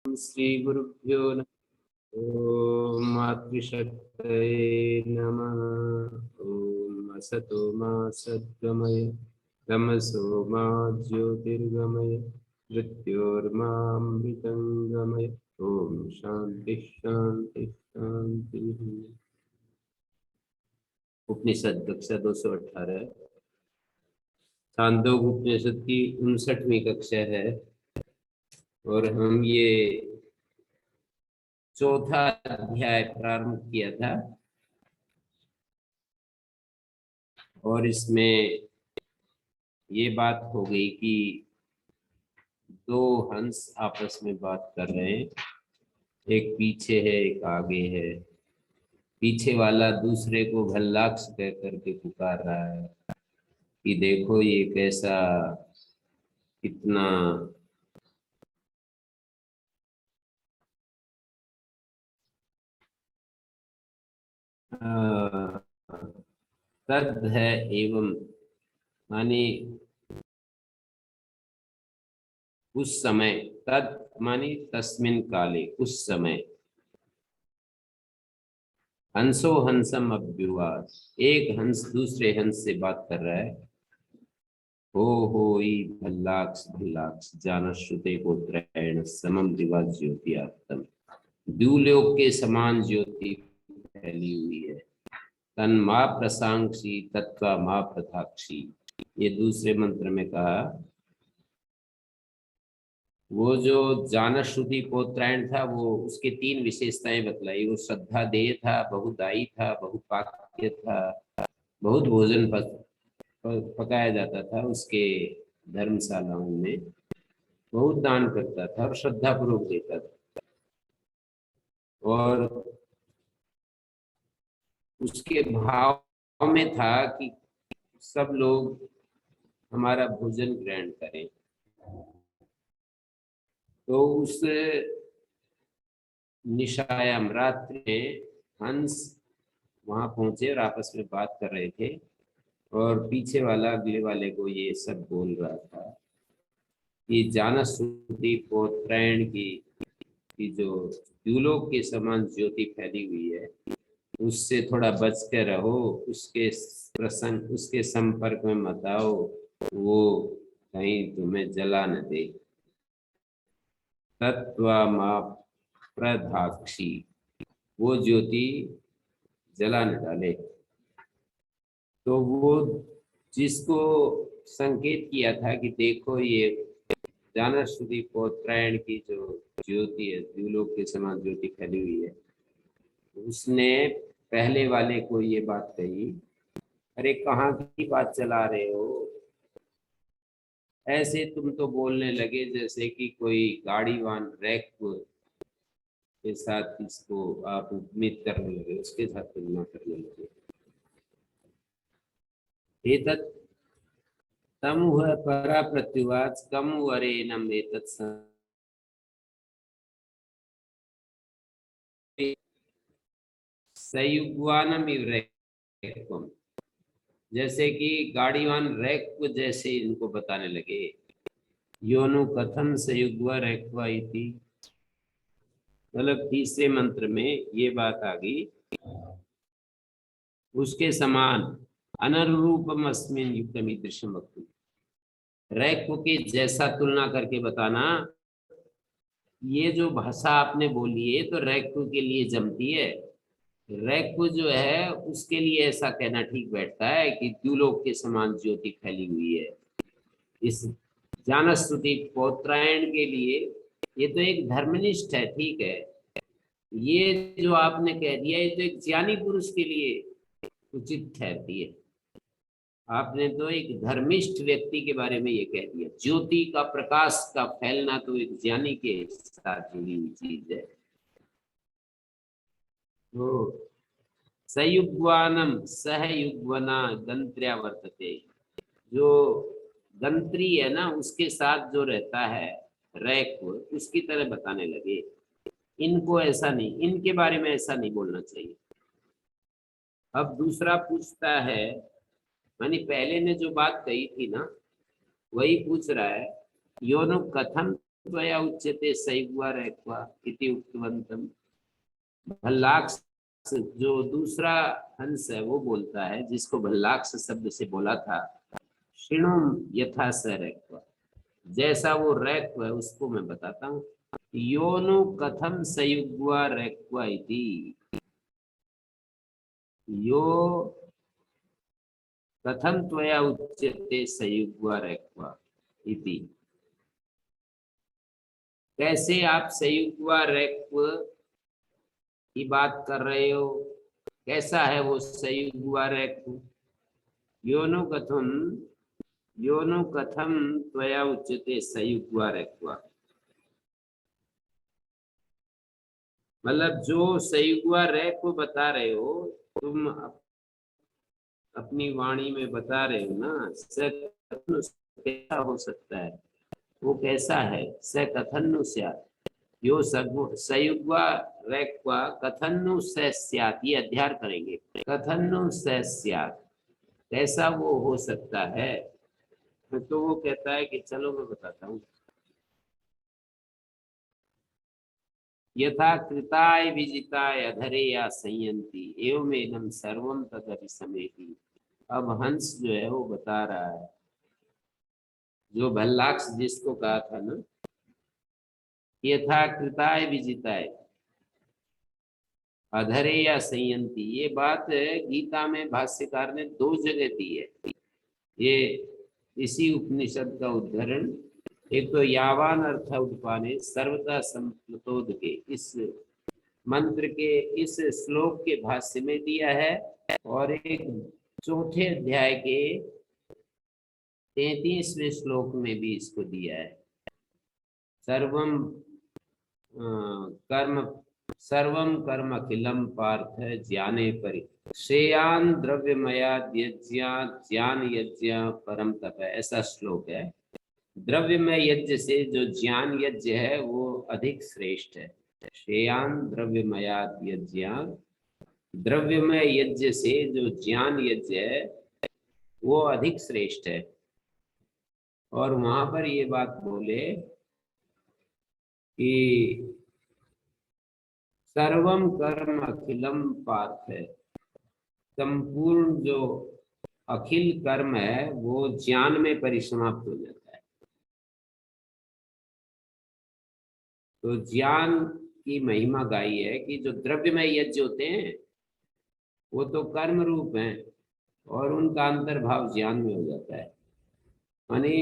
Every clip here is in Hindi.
श्री गुरुभ्यो नमः। ओम मातृशक्तये नमः। ओम असतो मा सद्गमय तमसो मा ज्योतिर्गमय मृत्योर्मामृतं गमय। ओम शांति शांति शांति। उपनिषद कक्षा 218 छांदोग्य उपनिषद की 59वीं कक्षा है और हम ये चौथा अध्याय प्रारंभ किया था और इसमें ये बात हो गई कि दो हंस आपस में बात कर रहे हैं, एक पीछे है एक आगे है। पीछे वाला दूसरे को भल्लाक्ष कह करके पुकार रहा है कि देखो ये कैसा कितना तद है एवं, माने उस समय, तद माने तस्मिन काले, उस समय। हंसो हंसम अभ्युवास, एक हंस दूसरे हंस से बात कर रहा है। हो भल्लाक्ष भल्लाक्ष जान श्रुते गोत्रैण समम दिवा ज्योतियात्म। द्यूलोक के समान ज्योति फैली हुई है। तन माँ प्रसांक्षी तत्वा माँ प्रथाक्षी, ये दूसरे मंत्र में कहा। वो जो जानश्रुति पौत्रायण था वो उसके 3 विशेषताएं बतलाई। वो श्रद्धा देय था, बहुदायी था, बहुपाक्य था, बहुत भोजन पकाया जाता था उसके धर्मशालाओं में, बहुत दान करता था और श्रद्धा पूर्वक देता था। और उसके भाव में था कि सब लोग हमारा भोजन ग्रहण करें। तो उस निशायाम रात्रि में हंस वहां पहुंचे और आपस में बात कर रहे थे और पीछे वाला अगले वाले को ये सब बोल रहा था कि जानश्रुति पौत्रायण की जो द्यूलोक के समान ज्योति फैली हुई है उससे थोड़ा बच के रहो, उसके प्रसंग उसके संपर्क में मत आओ, वो कहीं तुम्हें जला न दे। तत्वमाप प्रधाक्षी, वो ज्योति जला न डाले। तो वो जिसको संकेत किया था कि देखो ये जानश्रुति पौत्रायण की जो ज्योति है, द्यूलोक के समान ज्योति फैली हुई है, उसने पहले वाले को ये बात कही, अरे कहाँ की बात चला रहे हो, ऐसे तुम तो बोलने लगे जैसे कि कोई गाड़ीवान रैक के साथ इसको आप उपमित करने लगे, उसके साथ तुलना करने लगे। एतत् तम हुआ परा प्रत्युवाच कम वरेनम एतत् सयुग्वानम रैक्वम, जैसे कि गाड़ीवान रैक को जैसे इनको बताने लगे। योनु कथम सयुग्वा रैक्वा इति, मतलब तीसरे मंत्र में ये बात आ गई, उसके समान अनरूपम अस्मिन युक्तम ईदृशम वक्तुम, रैक के जैसा तुलना करके बताना। ये जो भाषा आपने बोली है तो रैक के लिए जमती है। रैक जो है उसके लिए ऐसा कहना ठीक बैठता है कि द्यूलोक के समान ज्योति फैली हुई है। इस जानश्रुति पौत्रायण के लिए ये तो एक धर्मनिष्ठ है, ठीक है। ये जो आपने कह दिया ये तो एक ज्ञानी पुरुष के लिए उचित ठहरती है। आपने तो एक धर्मिष्ठ व्यक्ति के बारे में ये कह दिया। ज्योति का प्रकाश का फैलना तो एक ज्ञानी के साथ जुड़ी हुई चीज है। तो सयुग्वानम सहयुग्वना गंत्र्या वर्तते, जो गंत्री है ना उसके साथ जो रहता है रैक, उसकी तरह बताने लगे। इनको ऐसा नहीं, इनके बारे में ऐसा नहीं बोलना चाहिए। अब दूसरा पूछता है, मानी पहले ने जो बात कही थी ना वही पूछ रहा है। योनो कथम त्वया उच्यते सयुग्वा रैक्वा इति उक्तवन्तम्। भल्लाक्ष जो दूसरा हंस है वो बोलता है, जिसको भल्लाक्ष शब्द से बोला था, शृणु यथा स रैक्वा, जैसा वो रैक्व है उसको मैं बताता हूँ। योनु कथम सयुग्वा रैक्वा इति, यो कथम त्वया उच्यते सयुग्वा रैक्वा इति, कैसे आप सयुग्वा रैक्व की बात कर रहे हो, कैसा है वो सयुग्वा रैक्व। योनु कथम त्वया उच्यते सयुग्वा रैक्वा, मतलब जो सयुग्वा रैक्व बता रहे हो तुम अपनी वाणी में बता रहे हो ना, कैसा हो सकता है, वो कैसा है। स कथन्नु स्यात्, यो सयुग्वा रैक्वा कथन्नु स स्यात्, ये अध्यार करेंगे। कथन्नु स स्यात्, कैसा वो हो सकता है। तो वो कहता है कि चलो मैं बताता हूँ। यथा कृताय विजिताय अधरे या संयंती एवमेनं सर्वं तदपि समेति। अब हंस जो है वो बता रहा है, जो भल्लाक्ष जिसको कहा था ना, यथा कृताय विजिताय अधरे या संयंती, ये बात गीता में भाष्यकार ने 2 जगह दी है। ये इसी उपनिषद का उद्धरण, एक तो यावान अर्थ उद्पाने सर्वदा संप्लुतोद के इस मंत्र के इस श्लोक के भाष्य में दिया है, और एक 4थे अध्याय के 33वें श्लोक में भी इसको दिया है। सर्वम कर्म अखिलम पार्थ ज्ञाने परि श्रेयान द्रव्यमयाद ज्ञान यज्ञ परम तप, ऐसा श्लोक है। द्रव्यमय यज्ञ से जो ज्ञान यज्ञ है वो अधिक श्रेष्ठ है। श्रेयान द्रव्यमयाद यज्ञ, द्रव्यमय यज्ञ से जो ज्ञान यज्ञ है वो अधिक श्रेष्ठ है। और वहां पर ये बात बोले कि सर्वम कर्म अखिलम पार्थ है, संपूर्ण जो अखिल कर्म है वो ज्ञान में परिसमाप्त हो जाता है। तो ज्ञान की महिमा गाई है कि जो द्रव्यमय यज्ञ होते हैं वो तो कर्म रूप हैं, और उनका अंतर्भाव ज्ञान में हो जाता है। माने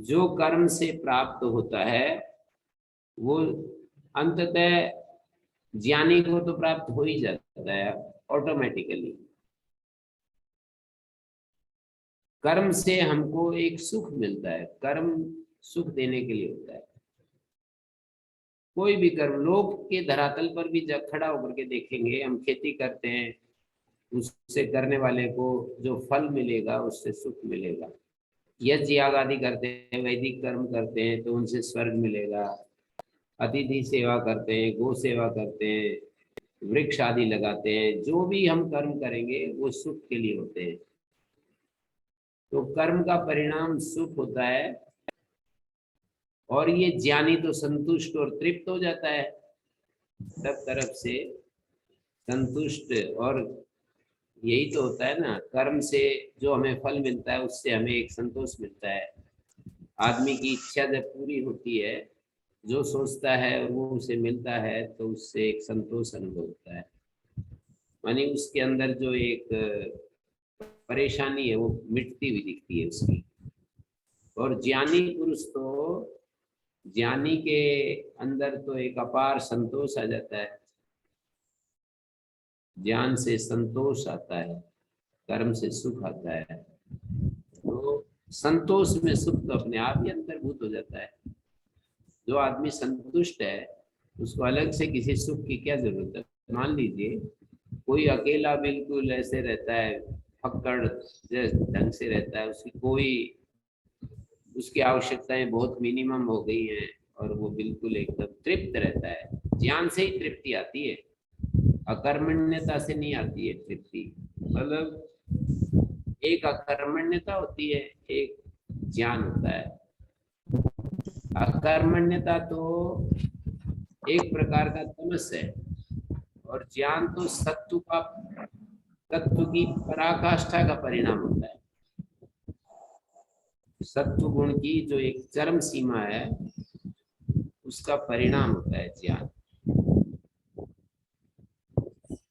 जो कर्म से प्राप्त होता है वो अंततः ज्ञानी को तो प्राप्त हो ही जाता है ऑटोमेटिकली। कर्म से हमको एक सुख मिलता है, कर्म सुख देने के लिए होता है। कोई भी कर्म, लोग के धरातल पर भी जब खड़ा होकर के देखेंगे, हम खेती करते हैं, उससे करने वाले को जो फल मिलेगा उससे सुख मिलेगा। यज्ञ याग आदि करते हैं, वैदिक कर्म करते हैं तो उनसे स्वर्ग मिलेगा। अतिथि सेवा करते हैं, गो सेवा करते हैं, वृक्ष आदि लगाते हैं, जो भी हम कर्म करेंगे वो सुख के लिए होते हैं। तो कर्म का परिणाम सुख होता है, और ये ज्ञानी तो संतुष्ट और तृप्त हो जाता है, सब तरफ से संतुष्ट। और यही तो होता है ना, कर्म से जो हमें फल मिलता है उससे हमें एक संतोष मिलता है। आदमी की इच्छा जब पूरी होती है, जो सोचता है और वो उसे मिलता है, तो उससे एक संतोष अनुभव होता है। मानी उसके अंदर जो एक परेशानी है वो मिटती हुई दिखती है उसकी। और ज्ञानी पुरुष तो, ज्ञानी के अंदर तो एक अपार संतोष आ जाता है, ज्ञान से संतोष आता है, कर्म से सुख आता है। तो संतोष में सुख तो अपने आप ही अंतर्भूत हो जाता है। जो आदमी संतुष्ट है उसको अलग से किसी सुख की क्या जरूरत है। मान लीजिए कोई अकेला बिल्कुल ऐसे रहता है, फक्कड़ ढंग से रहता है, उसकी आवश्यकताएं बहुत मिनिमम हो गई हैं, और वो बिल्कुल एकदम तृप्त रहता है। ज्ञान से ही तृप्ति आती है, अकर्मण्यता से नहीं आती है तृप्ति। मतलब एक अकर्मण्यता होती है, एक ज्ञान होता है। अकर्मण्यता तो एक प्रकार का तमस है, और ज्ञान तो सत्व का, तत्व की पराकाष्ठा का परिणाम होता है। सत्व गुण की जो एक चरम सीमा है, उसका परिणाम होता है ज्ञान।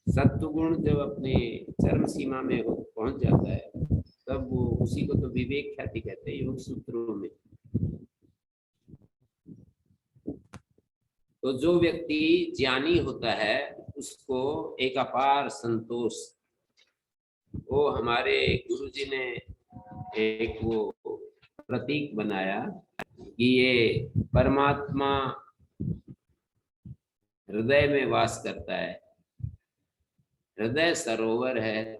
सत्व गुण जब अपने चरम सीमा में पहुंच जाता है, तब वो उसी को तो विवेक ख्याति कहते हैं योग सूत्रों में। तो जो व्यक्ति ज्ञानी होता है, उसको एक अपार संतोष, वो हमारे गुरुजी ने एक वो प्रतीक बनाया कि ये परमात्मा हृदय में वास करता है। हृदय सरोवर है,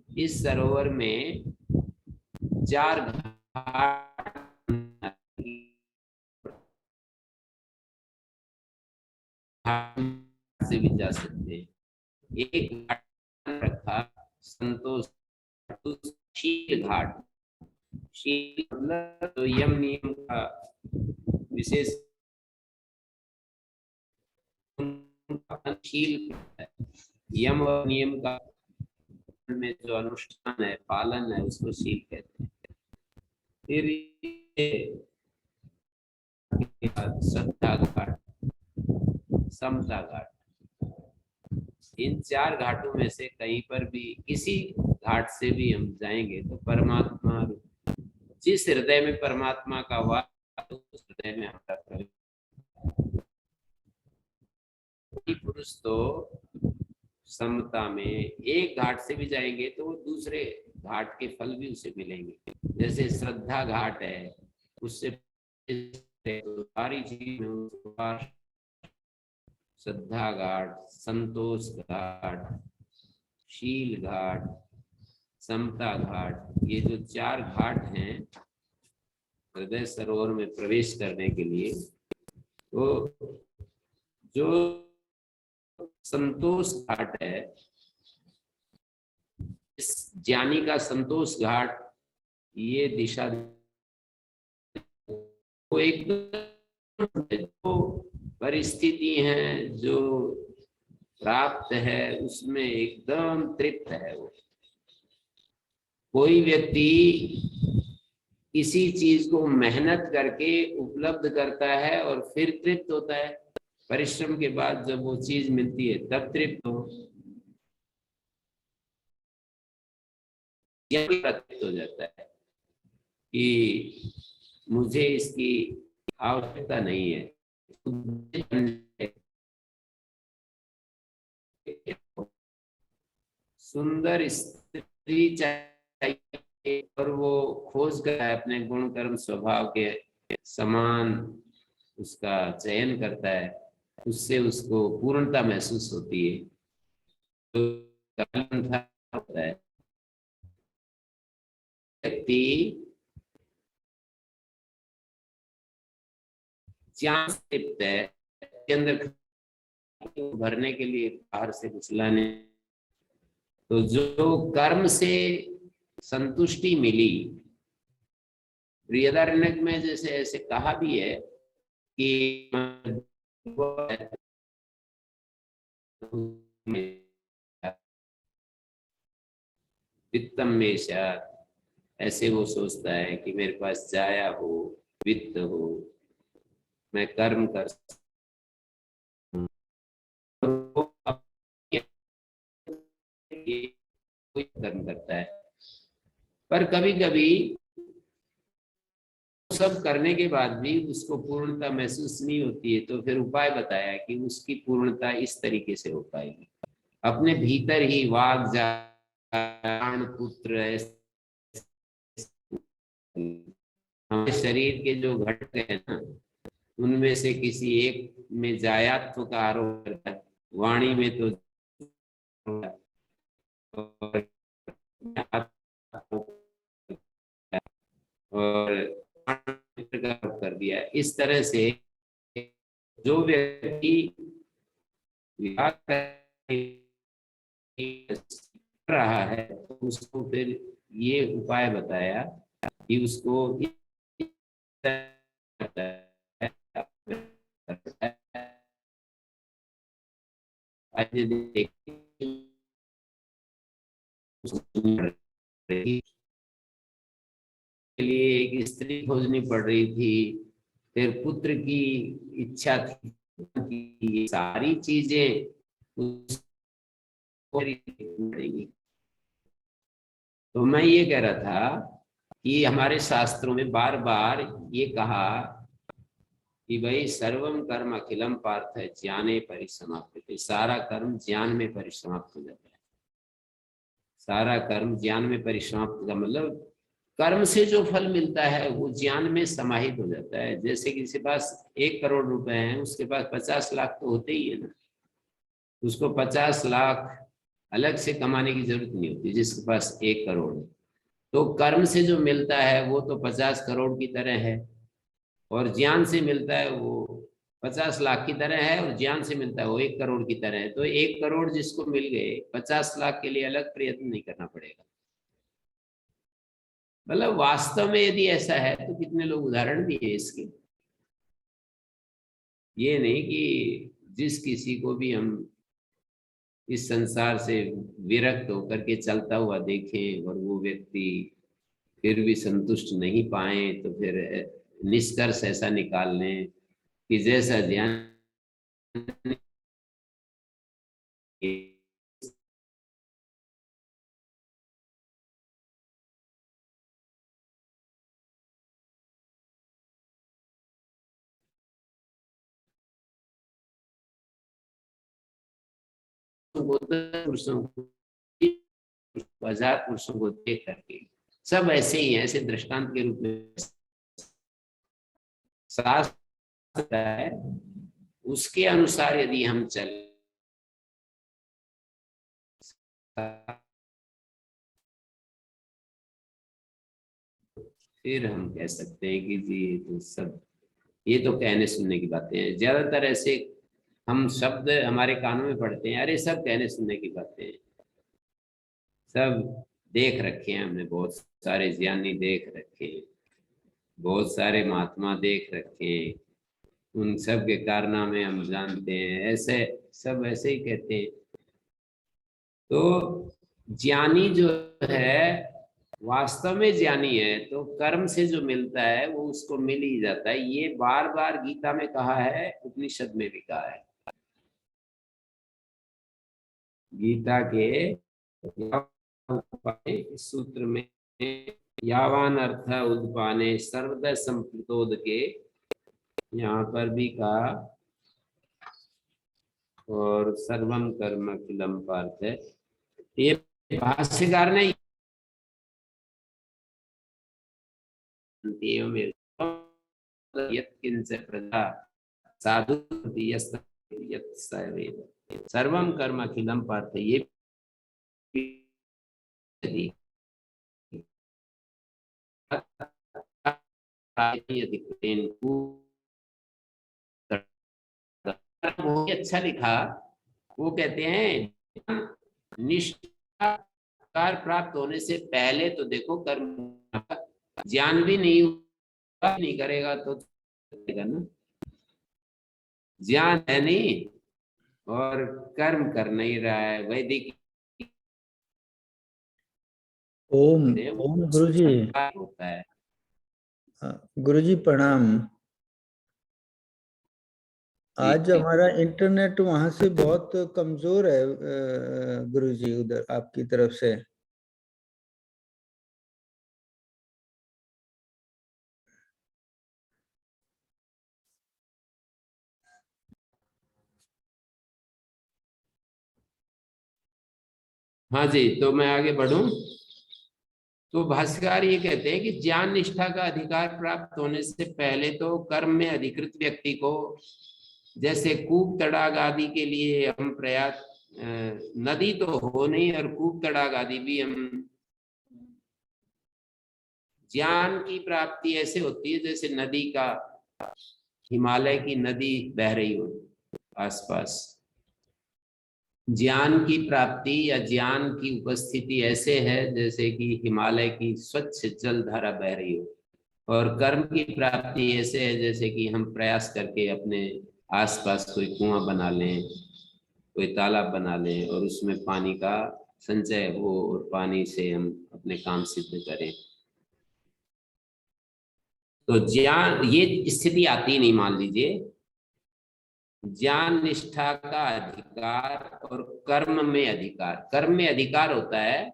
इस सरोवर में 4 घाट से भी जा सकते हैं। एक घाट रखा संतोष, शील घाट। शील मतलब तो यम नियम का विशेष शील है। यम और नियम का में जो अनुष्ठान है, पालन है, उसको शील कहते हैं। फिर श्रद्धा घाट, समता घाट। इन 4 घाटों में से कहीं पर भी, किसी घाट से भी हम जाएंगे तो परमात्मा, जिस हृदय में परमात्मा का वास, उस हृदय में हमारा प्रवेश। पुरुष तो समता में एक घाट से भी जाएंगे तो वो दूसरे घाट के फल भी उसे मिलेंगे। जैसे श्रद्धा घाट है, उससे सारी चीज में श्रद्धा घाट, संतोष घाट, शील घाट, समता घाट, ये जो 4 घाट हैं हृदय सरोवर में प्रवेश करने के लिए, तो जो संतोष घाट है, इस ज्ञानी का संतोष घाट, ये दिशा को एकदम, जो परिस्थिति है, जो प्राप्त है, उसमें एकदम तृप्त है। वो कोई व्यक्ति किसी चीज को मेहनत करके उपलब्ध करता है और फिर तृप्त होता है, परिश्रम के बाद जब वो चीज मिलती है तब तृप्त हो जाता है कि मुझे इसकी आवश्यकता नहीं है। सुंदर स्त्री चाहिए, और वो खोज कर अपने गुण कर्म स्वभाव के समान उसका चयन करता है, उससे उसको पूर्णता महसूस होती है। तो होता है व्यक्ति ज्ञान से लिप्त है, के अंदर भरने के लिए बाहर से कुछ लाने, तो जो कर्म से संतुष्टि मिली, बृहदारण्यक में जैसे ऐसे कहा भी है कि वित्तम में शायद, ऐसे वो सोचता है कि मेरे पास जाया हो, वित्त हो, मैं कर्म कर कोई कर्म करता है। पर कभी कभी सब करने के बाद भी उसको पूर्णता महसूस नहीं होती है, तो फिर उपाय बताया कि उसकी पूर्णता इस तरीके से हो पाएगी, अपने भीतर ही वाग जान पुत्र, हमारे शरीर के जो घटक है ना, उनमें से किसी एक में जायात्व का आरोप करता है, वाणी में तो और कर दिया। इस तरह से जो व्यक्ति विवाह कर रहा है, तो उसको फिर ये उपाय बताया कि उसको के लिए एक स्त्री खोजनी पड़ रही थी, फिर पुत्र की इच्छा थी, ये सारी चीजें पड़ेगी। तो मैं ये कह रहा था कि हमारे शास्त्रों में बार बार ये कहा कि भाई सर्वम कर्म अखिलम पार्थ ज्ञाने परिसमाप्यते, सारा कर्म ज्ञान में परिसमाप्त हो जाता है। सारा कर्म ज्ञान में परिसमाप्त का मतलब कर्म से जो फल मिलता है वो ज्ञान में समाहित हो जाता है। जैसे किसी के पास 1 करोड़ रुपए हैं, उसके पास 50 लाख तो होते ही है ना, उसको 50 लाख अलग से कमाने की जरूरत नहीं होती जिसके पास 1 करोड़ है। तो कर्म से जो मिलता है वो तो 50 करोड़ की तरह है, और ज्ञान से मिलता है वो 50 लाख की तरह है, और ज्ञान से मिलता है वो 1 करोड़ की तरह है। तो 1 करोड़ जिसको मिल गए, 50 लाख के लिए अलग प्रयत्न नहीं करना पड़ेगा। मतलब वास्तव में यदि ऐसा है तो कितने लोग उदाहरण दिए इसके। ये नहीं कि जिस किसी को भी हम इस संसार से विरक्त होकर के चलता हुआ देखें और वो व्यक्ति फिर भी संतुष्ट नहीं पाए, तो फिर निष्कर्ष ऐसा निकाल लें कि जैसा ध्यान पुरुषों को, 1000 पुरुषों को देख करके सब ऐसे ही हैं, ऐसे दृष्टांत के रूप में शास्त्र है, उसके अनुसार यदि हम चले फिर हम कह सकते हैं कि जी तो सब ये तो कहने सुनने की बातें हैं। ज्यादातर ऐसे हम शब्द हमारे कानों में पड़ते हैं, अरे सब कहने सुनने की बातें हैं, सब देख रखे हैं हमने, बहुत सारे ज्ञानी देख रखे हैं, बहुत सारे महात्मा देख रखे हैं, उन सब के कारनामे हम जानते हैं, ऐसे सब ऐसे ही कहते हैं। तो ज्ञानी जो है वास्तव में ज्ञानी है तो कर्म से जो मिलता है वो उसको मिल ही जाता है। ये बार बार गीता में कहा है, उपनिषद में भी कहा है। गीता के इस सूत्र में यावान अर्थ उद्पाने सर्वदा संप्रतोद के यहाँ पर भी कहा, और सर्वम कर्म अखिलम पार्थ है। ये भाष्यकार ने साधु सर्वम कर्म अखिलम पार्थ, ये बहुत अच्छा लिखा। वो कहते हैं निष्ठा प्राप्त होने से पहले तो देखो कर्म, ज्ञान भी नहीं करेगा तो ना, ज्ञान है नहीं और कर्म कर नहीं रहा है, वैदिक ओम ओम गुरुजी। होता है। गुरुजी प्रणाम। आज हमारा इंटरनेट वहां से बहुत कमजोर है गुरुजी, उधर आपकी तरफ से। हाँ जी, तो मैं आगे बढ़ूं। तो भाष्यकार ये कहते हैं कि ज्ञान निष्ठा का अधिकार प्राप्त होने से पहले तो कर्म में अधिकृत व्यक्ति को, जैसे कूप तड़ाग आदि के लिए हम प्रयास, नदी तो हो नहीं और कूप तड़ाग आदि भी हम, ज्ञान की प्राप्ति ऐसे होती है जैसे नदी का, हिमालय की नदी बह रही हो आसपास। ज्ञान की प्राप्ति या ज्ञान की उपस्थिति ऐसे है जैसे कि हिमालय की स्वच्छ जल धारा बह रही हो, और कर्म की प्राप्ति ऐसे है जैसे कि हम प्रयास करके अपने आसपास कोई कुआं बना लें, कोई तालाब बना लें और उसमें पानी का संचय हो और पानी से हम अपने काम सिद्ध करें। तो ज्ञान, ये स्थिति आती नहीं, मान लीजिए ज्ञान निष्ठा का अधिकार और कर्म में अधिकार। कर्म में अधिकार होता है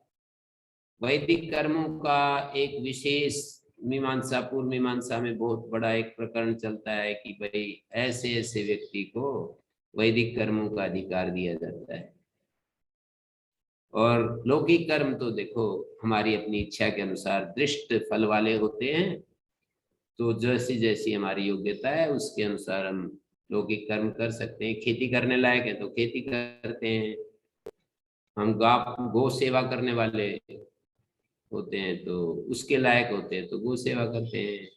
वैदिक कर्मों का एक विशेष मीमांसा, पूर्व मीमांसा में बहुत बड़ा एक प्रकरण चलता है कि भाई ऐसे ऐसे व्यक्ति को वैदिक कर्मों का अधिकार दिया जाता है। और लौकिक कर्म तो देखो हमारी अपनी इच्छा के अनुसार दृष्ट फल वाले होते हैं, तो जैसी जैसी हमारी योग्यता है उसके अनुसार हम लौकिक कर्म कर सकते हैं। खेती करने लायक है तो खेती करते हैं, हम गौ सेवा करने वाले होते हैं तो उसके लायक होते हैं तो गौ सेवा करते हैं।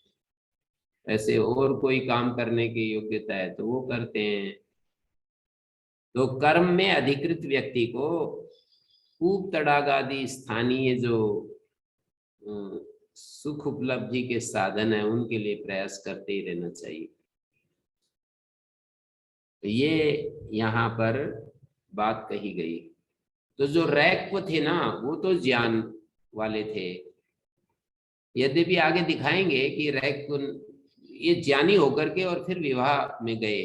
ऐसे और कोई काम करने की योग्यता है तो वो करते हैं। तो कर्म में अधिकृत व्यक्ति को कूप तड़ाग आदि स्थानीय जो सुख उपलब्धि के साधन है उनके लिए प्रयास करते ही रहना चाहिए। तो ये यहाँ पर बात कही गई। तो जो रैक्व थे ना वो तो ज्ञान वाले थे, यद्यपि आगे दिखाएंगे कि रैक्व ये ज्ञानी होकर के और फिर विवाह में गए,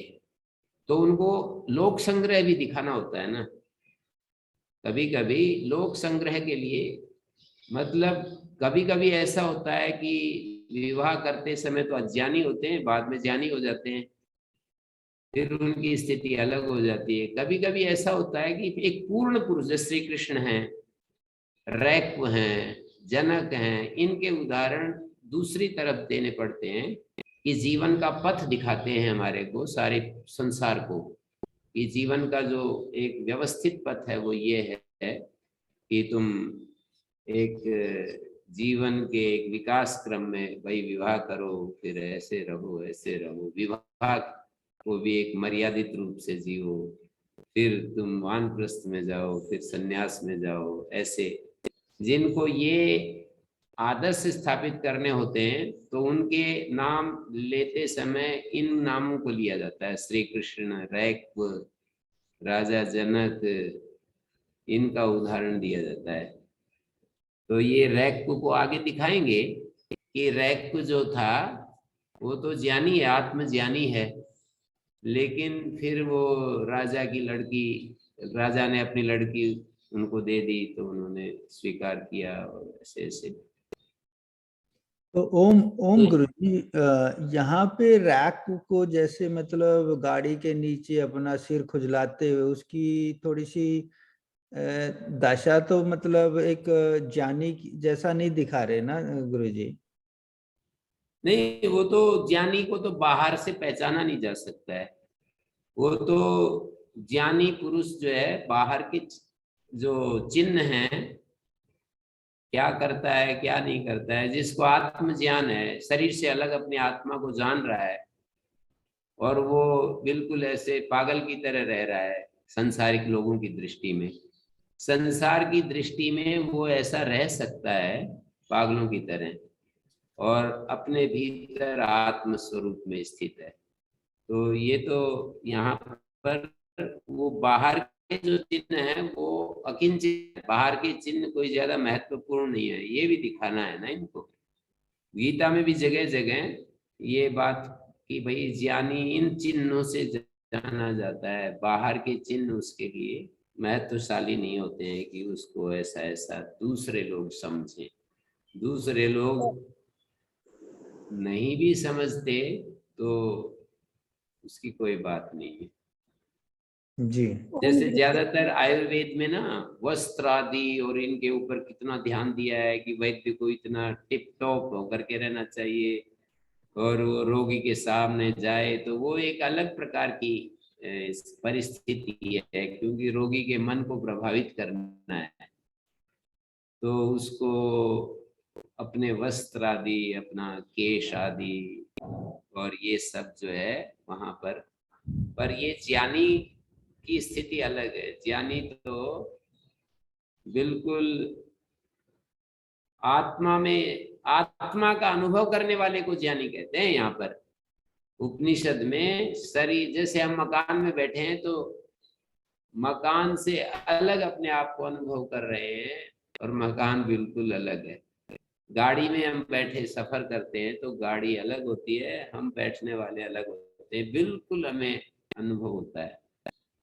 तो उनको लोक संग्रह भी दिखाना होता है ना। कभी कभी लोक संग्रह के लिए, मतलब कभी कभी ऐसा होता है कि विवाह करते समय तो अज्ञानी होते हैं, बाद में ज्ञानी हो जाते हैं, फिर उनकी स्थिति अलग हो जाती है। कभी कभी ऐसा होता है कि एक पूर्ण पुरुष जैसे श्री कृष्ण हैं, रैक्व हैं, जनक हैं, इनके उदाहरण दूसरी तरफ देने पड़ते हैं कि जीवन का पथ दिखाते हैं हमारे को, सारे संसार को, कि जीवन का जो एक व्यवस्थित पथ है वो ये है कि तुम एक जीवन के एक विकास क्रम में भाई विवाह करो, फिर ऐसे रहो ऐसे रहो, विवाह को भी एक मर्यादित रूप से जियो, फिर तुम वानप्रस्थ में जाओ, फिर सन्यास में जाओ। ऐसे जिनको ये आदर्श स्थापित करने होते हैं तो उनके नाम लेते समय इन नामों को लिया जाता है, श्री कृष्ण, रैक्व, राजा जनक, इनका उदाहरण दिया जाता है। तो ये रैक्व को आगे दिखाएंगे कि रैक्व जो था वो तो ज्ञानी है, आत्मज्ञानी है, लेकिन फिर वो राजा की लड़की, राजा ने अपनी लड़की उनको दे दी तो उन्होंने स्वीकार किया और ऐसे ऐसे। तो ओम ओम गुरुजी, यहाँ पे रैक को जैसे मतलब गाड़ी के नीचे अपना सिर खुजलाते हुए उसकी थोड़ी सी दशा तो मतलब एक ज्ञानी जैसा नहीं दिखा रहे ना गुरुजी? नहीं, वो तो ज्ञानी को तो बाहर से पहचाना नहीं जा सकता है। वो तो ज्ञानी पुरुष जो है बाहर के जो चिन्ह हैं, क्या करता है क्या नहीं करता है, जिसको आत्म ज्ञान है, शरीर से अलग अपनी आत्मा को जान रहा है और वो बिल्कुल ऐसे पागल की तरह रह रहा है संसारिक लोगों की दृष्टि में। संसार की दृष्टि में वो ऐसा रह सकता है पागलों की तरह, और अपने भीतर आत्म स्वरूप में स्थित है। तो ये तो यहाँ पर वो बाहर के जो चिन्ह है वो अकिंचित है, बाहर के चिन्ह कोई ज्यादा महत्वपूर्ण नहीं है, ये भी दिखाना है ना इनको। गीता में भी जगह जगह ये बात कि भाई ज्ञानी इन चिन्हों से जाना जाता है, बाहर के चिन्ह उसके लिए महत्वशाली नहीं होते हैं कि उसको ऐसा ऐसा दूसरे लोग समझें। दूसरे लोग नहीं भी समझते तो उसकी कोई बात नहीं है। जी जैसे ज्यादातर आयुर्वेद में ना वस्त्र आदि और इनके ऊपर कितना ध्यान दिया है कि वैद्य को इतना टिप टॉप होकर के रहना चाहिए, और वो रोगी के सामने जाए तो वो एक अलग प्रकार की परिस्थिति है, क्योंकि रोगी के मन को प्रभावित करना है। तो उसको अपने वस्त्र आदि, अपना केश आदि और ये सब जो है वहां पर ये ज्ञानी की स्थिति अलग है। ज्ञानी तो बिल्कुल आत्मा में, आत्मा का अनुभव करने वाले को ज्ञानी कहते हैं यहाँ पर। उपनिषद में शरीर, जैसे हम मकान में बैठे हैं तो मकान से अलग अपने आप को अनुभव कर रहे हैं और मकान बिल्कुल अलग है। गाड़ी में हम बैठे सफर करते हैं तो गाड़ी अलग होती है, हम बैठने वाले अलग होते हैं, बिल्कुल हमें अनुभव होता है।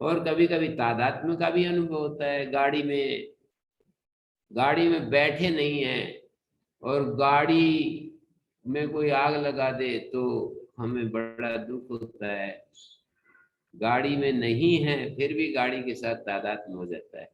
और कभी कभी तादात्म्य का भी अनुभव होता है। गाड़ी में बैठे नहीं है और गाड़ी में कोई आग लगा दे तो हमें बड़ा दुख होता है। गाड़ी में नहीं है फिर भी गाड़ी के साथ तादात्म्य हो जाता है।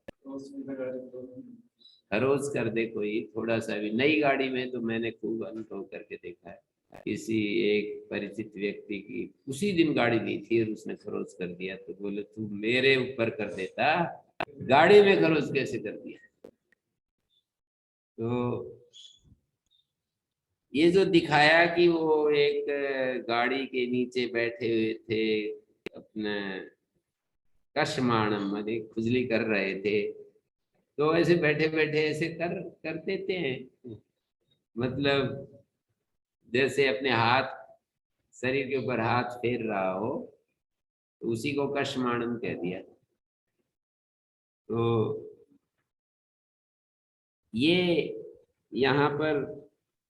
रोज कर दे कोई थोड़ा सा भी, नई गाड़ी में तो मैंने खूब अनुभव करके देखा है। किसी एक परिचित व्यक्ति की उसी दिन गाड़ी ली थी और उसने खरोच कर दिया, तो बोले तू मेरे ऊपर कर देता, गाड़ी में खरोच कैसे कर दिया। तो ये जो दिखाया कि वो एक गाड़ी के नीचे बैठे हुए थे, अपने कशमाणम माने खुजली कर रहे थे, तो ऐसे बैठे बैठे ऐसे कर देते हैं। मतलब जैसे अपने हाथ, शरीर के ऊपर हाथ फेर रहा हो तो उसी को कशमाणम कह दिया। तो ये यहाँ पर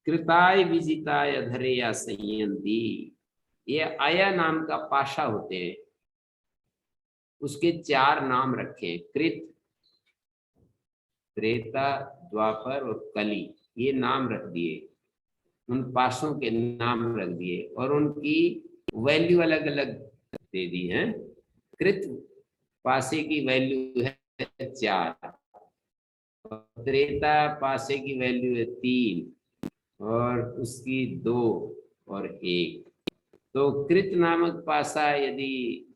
कृताय विजिताय धरेया संयंती, ये आया नाम का पाशा होते हैं, उसके 4 नाम रखे, कृत, त्रेता, द्वापर और कली, ये नाम रख दिए, उन पासों के नाम रख दिए और उनकी वैल्यू अलग अलग दे दी है। कृत पासे की वैल्यू है 4, त्रेता पासे की वैल्यू है 3 और उसकी 2 और 1। तो कृत नामक पासा यदि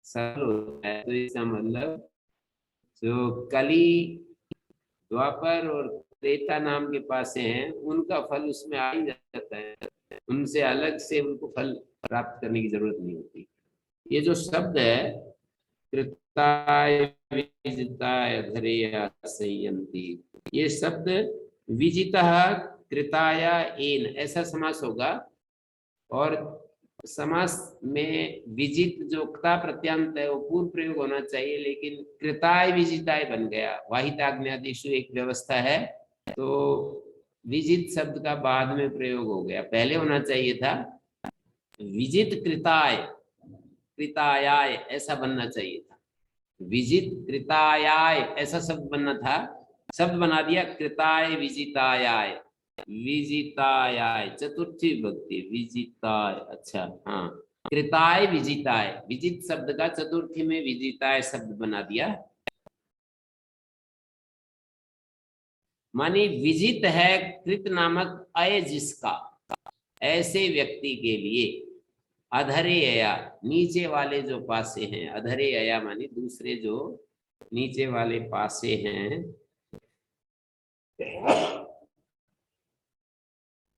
सरल होता है तो इसका मतलब जो कली, द्वापर और त्रेता नाम के पासे हैं उनका फल उसमें आ ही जाता है, उनसे अलग से उनको फल प्राप्त करने की जरूरत नहीं होती। ये जो शब्द है कृताय विजिताय धरेया संयंती, ये शब्द विजितः कृताया एन ऐसा समास होगा। और समास में विजित जो क्ता प्रत्यांत है वो पूर्व प्रयोग होना चाहिए, लेकिन कृताय विजिताय बन गया, वाहिताग्न्यादिषु एक व्यवस्था है, तो विजित शब्द का बाद में प्रयोग हो गया, पहले होना चाहिए था विजित कृताय, कृतायाय ऐसा बनना चाहिए था, विजित कृतायाय ऐसा शब्द बनना था, शब्द बना दिया कृताय विजितायाय, विजितायाय चतुर्थी विभक्ति विजिताय। अच्छा हाँ, कृताय विजिताय, विजित शब्द का चतुर्थी में विजिताय शब्द बना दिया, मानी विजित है कृत नामक अय जिसका, ऐसे व्यक्ति के लिए अधरे अया नीचे वाले जो पासे हैं, अधरे अया मानी दूसरे जो नीचे वाले पासे हैं,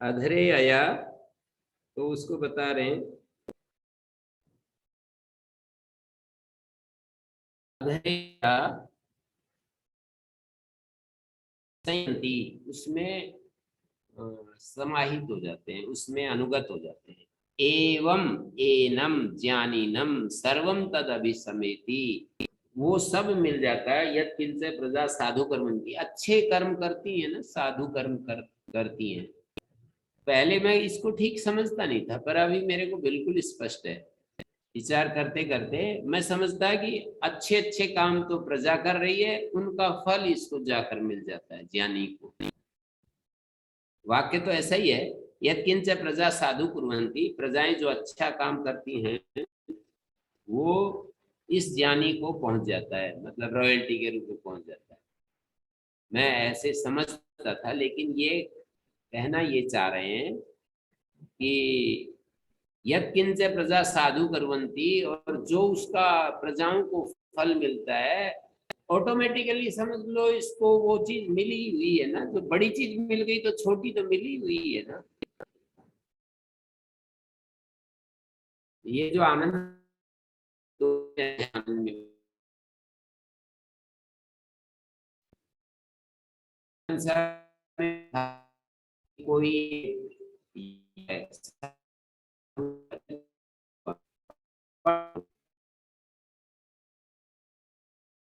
अधरे अया तो उसको बता रहे हैं अधरे अया संयंती, उसमें समाहित हो जाते हैं, उसमें अनुगत हो जाते हैं। एवं एनम ज्ञानीनम सर्वम तद अभिसमेति, वो सब मिल जाता है। यद किंच प्रजा साधु कर्मंती, अच्छे कर्म करती है ना, साधु कर्म करती हैं। पहले मैं इसको ठीक समझता नहीं था, पर अभी मेरे को बिल्कुल स्पष्ट है। विचार करते करते मैं समझता है कि अच्छे अच्छे काम तो प्रजा कर रही है, उनका फल इसको जाकर मिल जाता है ज्ञानी को। वाक्य तो ऐसा ही है, यद किंच प्रजा साधु कुर्वन्ति, प्रजाएं जो अच्छा काम करती हैं वो इस ज्ञानी को पहुंच जाता है, मतलब रॉयल्टी के रूप में पहुंच जाता है। मैं ऐसे समझता था, लेकिन ये कहना ये चाह रहे हैं कि यद किंच प्रजा साधु करवंती, और जो उसका प्रजाओं को फल मिलता है ऑटोमेटिकली, समझ लो इसको वो चीज मिली हुई है ना, जो बड़ी चीज मिल गई तो छोटी तो मिली हुई है ना। ये जो आनंद तो आनंद में कोई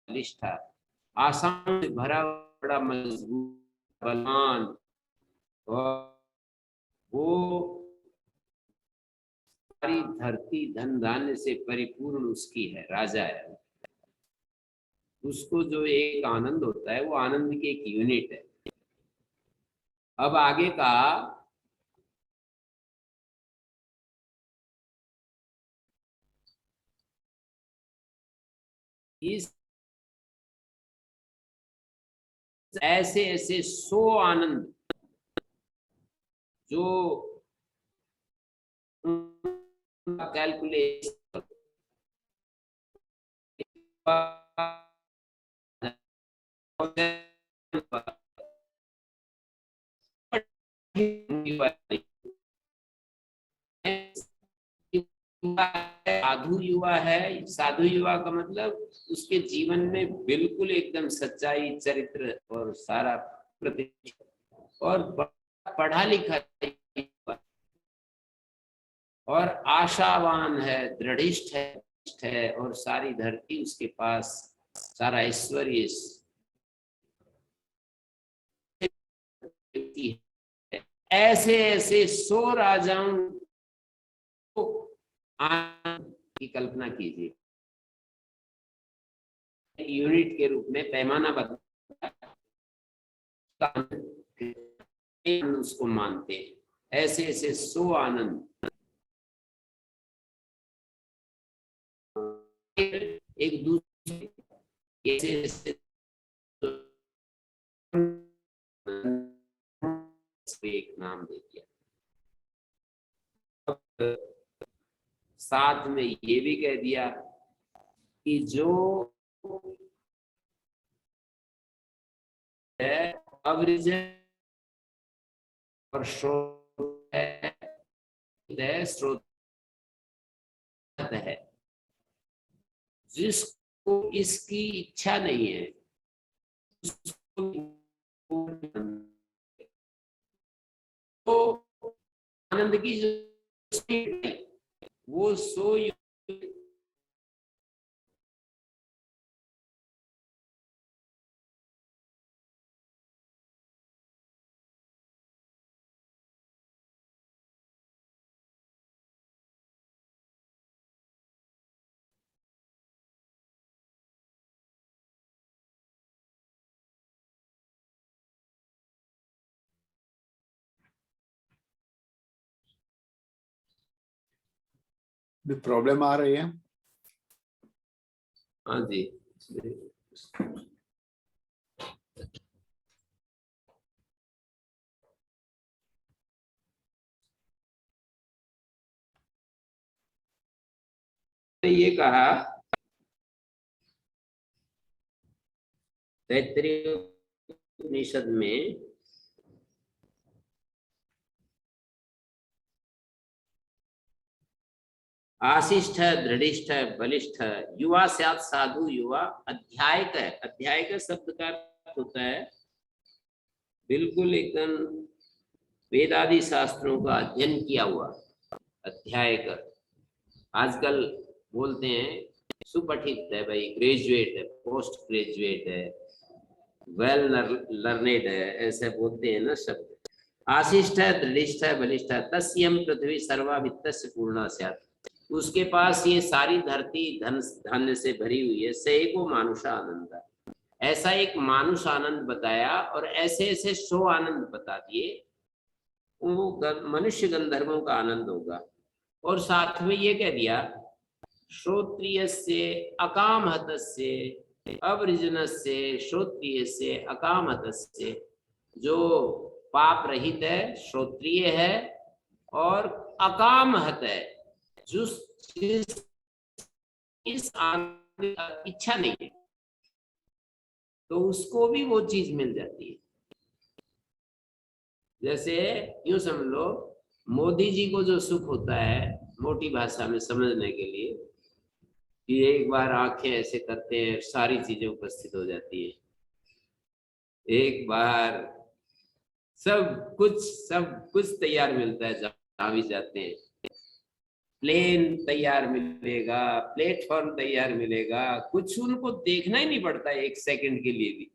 बलिष्ठ, आसाम से भरा, बड़ा मजबूत, बलवान, और वो सारी धरती धन धान्य से परिपूर्ण उसकी है, राजा है। उसको जो एक आनंद होता है वो आनंद की एक यूनिट है। अब आगे का इस ऐसे ऐसे 100 आनंद जो कैलकुलेट साधु युवा है। साधु युवा का मतलब उसके जीवन में बिल्कुल एकदम सच्चाई, चरित्र और सारा प्रति, और पढ़ा लिखा और आशावान है, दृढ़िष्ठ है, और सारी धरती उसके पास, सारा ऐश्वर्य है। ऐसे ऐसे 100 राजाओं को आनंद की कल्पना कीजिए, यूनिट के रूप में पैमाना बदला, उसको मानते हैं। ऐसे ऐसे 100 आनंद एक दूसरे ऐसे एक नाम दे दिया। साथ में ये भी कह दिया कि जो है अवरिजन और स्रोत है, जिसको इसकी इच्छा नहीं है, तो आनंद की जो वो सो प्रॉब्लम आ रही है। हाँ जी, ये कहा तैत्तिरीय उपनिषद में आशिष्ठ, दृढ़िष्ठ, बलिष्ठ, युवा स्यात् साधु युवा, अध्यायक है। अध्यायक शब्द का अर्थ होता है बिल्कुल एकदम वेदादि शास्त्रों का अध्ययन किया हुआ। अध्यायक आजकल बोलते हैं सुपठित है भाई, ग्रेजुएट है, पोस्ट ग्रेजुएट है, वेल लर्नेड है, ऐसे बोलते हैं ना शब्द। आशिष्ठ, दृढ़िष्ठ, बलिष्ठ, तस्यम पृथ्वी सर्वा वित्तस्य पूर्णा स्यात्, उसके पास ये सारी धरती धन धान्य से भरी हुई है। सेको मानुषा आनंद, ऐसा एक मानुष आनंद बताया, और ऐसे ऐसे 100 आनंद बता दिए। वो मनुष्य गंधर्वों का आनंद होगा। और साथ में ये कह दिया श्रोत्रिय से अकामहत से अवृजन से, श्रोत्रिय से अकामहत से, जो पाप रहित है, श्रोत्रिय है और अकामहत है, जिस इस आनंद की इच्छा नहीं है, तो उसको भी वो चीज मिल जाती है। जैसे यूं समझ लो, मोदी जी को जो सुख होता है, मोटी भाषा में समझने के लिए, कि एक बार आंखें ऐसे करते हैं सारी चीजें उपस्थित हो जाती है, एक बार सब कुछ तैयार मिलता है जहाँ भी जाते हैं। प्लेन तैयार मिलेगा, प्लेटफॉर्म तैयार मिलेगा, कुछ उनको देखना ही नहीं पड़ता एक सेकंड के लिए भी।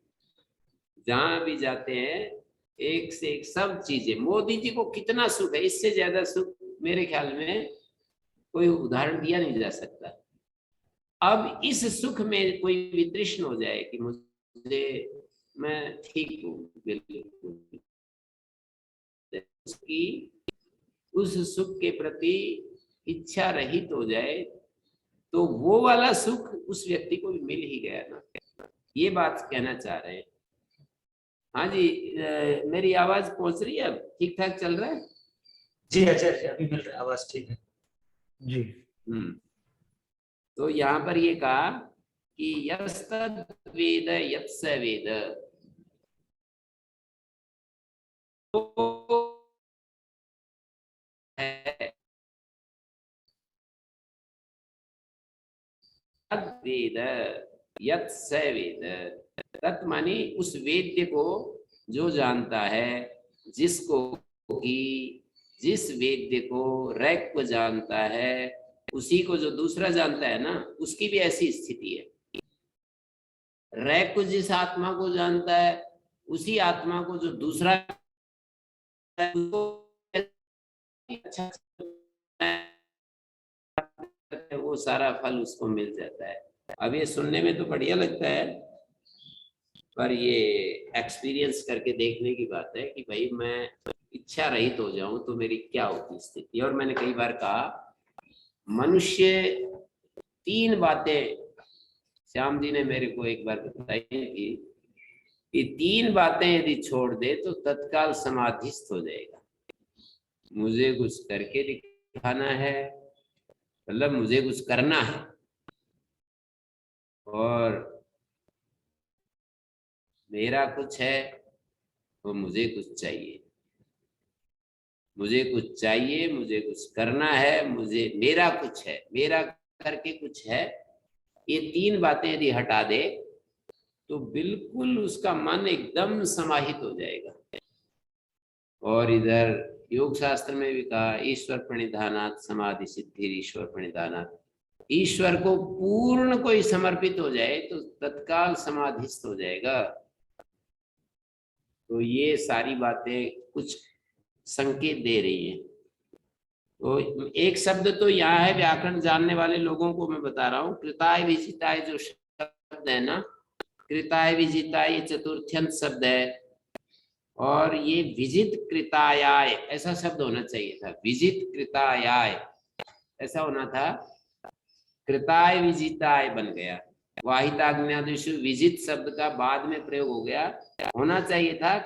जहां भी जाते हैं एक से एक सब चीजें। मोदी जी को कितना सुख है, इससे ज्यादा सुख मेरे ख्याल में कोई उदाहरण दिया नहीं जा सकता। अब इस सुख में कोई वितृष्ण हो जाए कि मुझे, मैं ठीक हूँ बिल्कुल, उसकी उस सुख के प्रति इच्छा रहित हो जाए, तो वो वाला सुख उस व्यक्ति को भी मिल ही गया ना। ये बात कहना चाह रहे हैं। हाँ जी, मेरी आवाज पहुंच रही है, अब ठीक ठाक चल रहा है? जी आचार्य जी, अभी मिल रहा है, आवाज ठीक है जी। तो यहाँ पर ये कहा कि यस्तद वेद यत्स वेद, तो है वेद यत्स वेद, तत् मानी उस वेद्य को जो जानता है, जिसको कि जिस वेद्य को रैक को जानता है, उसी को जो दूसरा जानता है ना, उसकी भी ऐसी स्थिति है। रैक को जिस आत्मा को जानता है, उसी आत्मा को जो दूसरा है, अच्छा वो सारा फल उसको मिल जाता है। अब ये सुनने में तो बढ़िया लगता है, पर ये एक्सपीरियंस करके देखने की बात है कि भाई मैं इच्छा रहित हो जाऊं तो मेरी क्या होती स्थिति। और मैंने कई बार कहा, मनुष्य 3 बातें, श्याम जी ने मेरे को एक बार बताई थी कि 3 बातें यदि छोड़ दे तो तत्काल समाधिस्थ हो जाएगा। मुझे कुछ करके दिखाना है, मतलब मुझे कुछ करना है, और मेरा कुछ है तो मुझे कुछ चाहिए, मुझे कुछ चाहिए, मुझे कुछ करना है, मुझे मेरा कुछ है, मेरा करके कुछ है। ये 3 बातें यदि हटा दे तो बिल्कुल उसका मन एकदम समाहित हो जाएगा। और इधर योग शास्त्र में भी कहा, ईश्वर प्रणिधानात् समाधि सिद्धि ईश्वर प्रणिधानात्, ईश्वर को पूर्ण कोई समर्पित हो जाए तो तत्काल समाधिस्थ हो जाएगा। तो ये सारी बातें कुछ संकेत दे रही है। तो एक शब्द तो यहाँ है, व्याकरण जानने वाले लोगों को मैं बता रहा हूँ, कृताय विजिताय जो शब्द है ना, कृताय विजिताय ये चतुर्थ्यंत शब्द है, और ये विजित कृतायाय ऐसा शब्द होना चाहिए था, विजित कृतायाय ऐसा होना था, कृताय विजिताय बन गया। वाहिताग्न्यादिषु विजित शब्द का बाद में प्रयोग हो गया, होना चाहिए था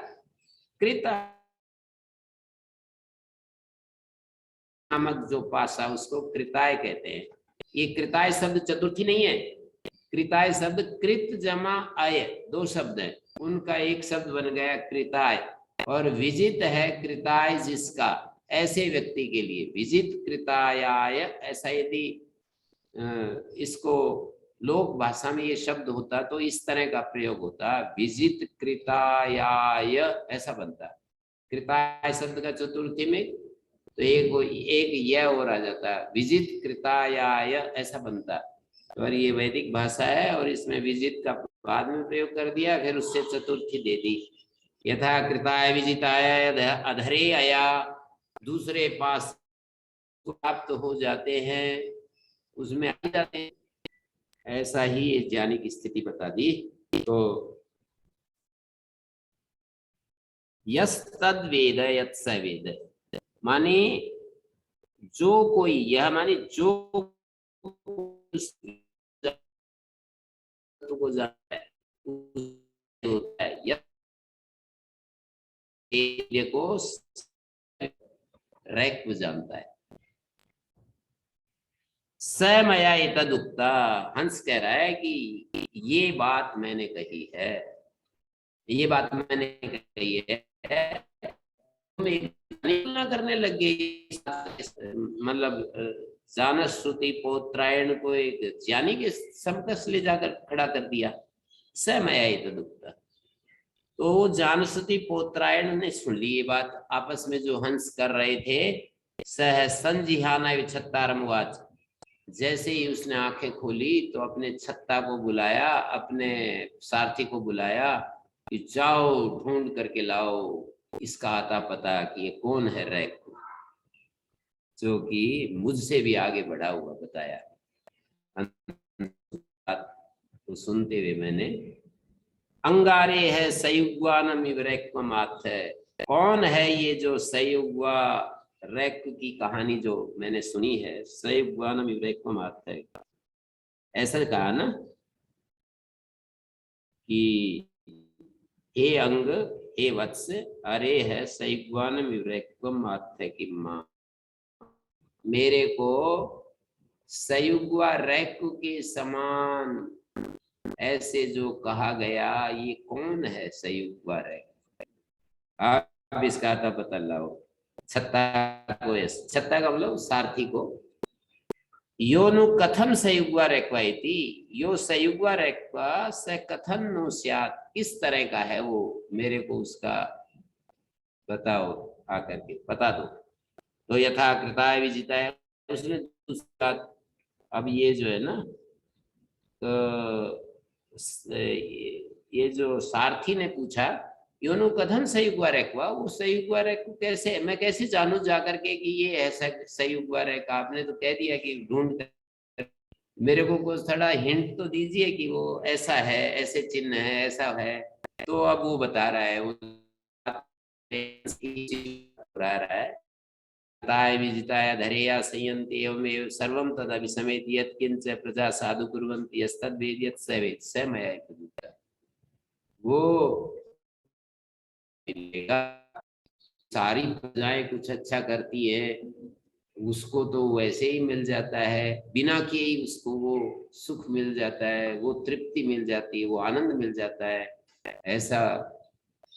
कृता नामक जो पासा, उसको कृताय कहते हैं। ये कृताय शब्द चतुर्थी नहीं है, कृताय शब्द कृत जमा आय 2 शब्द है, उनका एक शब्द बन गया कृताय। और विजित है कृताय जिसका, ऐसे व्यक्ति के लिए विजित कृतायाय, ऐसा यदि इसको लोक भाषा में ये शब्द होता तो इस तरह का प्रयोग होता, विजित कृतायाय ऐसा बनता। कृताय शब्द का चतुर्थी में तो एक य और आ जाता, विजित कृतायाय ऐसा बनता। और ये वैदिक भाषा है, और इसमें विजित का बाद में प्रयोग कर दिया, फिर उससे चतुर्थी दे दी। यथा कृताय विजिताय अधरे अया, दूसरे पास प्राप्त हो जाते हैं, उसमें आ जाते हैं, ऐसा ही ज्ञानी की स्थिति बता दी। तो यस तद वेद यत् स वेद, माने जो कोई, यह माने जो को जानता है होता है, को रैक को जानता है। समया एतदुक्ता, हंस कह रहा है कि ये बात मैंने कही है, ये बात मैंने कही है, तुलना करने लग गई, मतलब जानस श्रुति पौत्रायण को एक ज्ञानी के समकक्ष ले जाकर खड़ा कर दिया। समया एतदुक्ता, तो जानश्रुति पौत्रायण ने सुन ली ये बात, आपस में जो हंस कर रहे थे। सह संजिहाना विच्छत्तारमुवाच, जैसे ही उसने आंखें खोली तो अपने छत्ता को बुलाया, अपने सारथी को बुलाया कि जाओ ढूंढ करके लाओ इसका आता पता कि ये कौन है रैक, जो कि मुझसे भी आगे बढ़ा हुआ बताया। तो सुनते हुए मैंने अंगारे है सयुग्वानम इवरेक्वमात् है, कौन है ये जो सयुग्वा रैक की कहानी जो मैंने सुनी है, सयुग्वानम इवरेक्वमात् है, ऐसा कहा ना कि हे अंग हे वत्स, अरे है सयुग्वानम इवरेक्वमात् है कि माँ, मेरे को सयुग्वा रैक के समान ऐसे जो कहा गया, ये कौन है सयुग्वा रैक? आप इसका आता पता लाओ। छत्ता को, छत्ता का मतलब सारथी को। यो नु कथम सयुग्वा रैक्वा इति, यो सयुग्वा रैक्वा स कथम नु स्यात्, किस तरह का है वो, मेरे को उसका बताओ, आकर के बता दो। तो यथा कृताय विजिताय, उसने दूसरा, अब ये जो है ना, तो ये जो सारथी ने पूछा योनु कथम सयुग्वा रैक्वा, वो सयुग्वा रैक कैसे, मैं कैसे जानू जाकर के कि ये ऐसा सयुग्वा रैक? आपने तो कह दिया कि ढूंढ कर, मेरे को कुछ थोड़ा हिंट तो दीजिए कि वो ऐसा है, ऐसे चिन्ह है, ऐसा है। तो अब वो बता रहा है, वो बता रहा है, ताय विजिताय धरेया संयन्ते एवमेव सर्वं तदभिसमेति यत्किंच प्रजा साधु कुर्वन्ति यस्तद्वेद यत् स वेद स मया इति। वो सारी प्रजाएं कुछ अच्छा करती है, उसको तो वैसे ही मिल जाता है, बिना किए ही उसको वो सुख मिल जाता है, वो तृप्ति मिल जाती है, वो आनंद मिल जाता है। ऐसा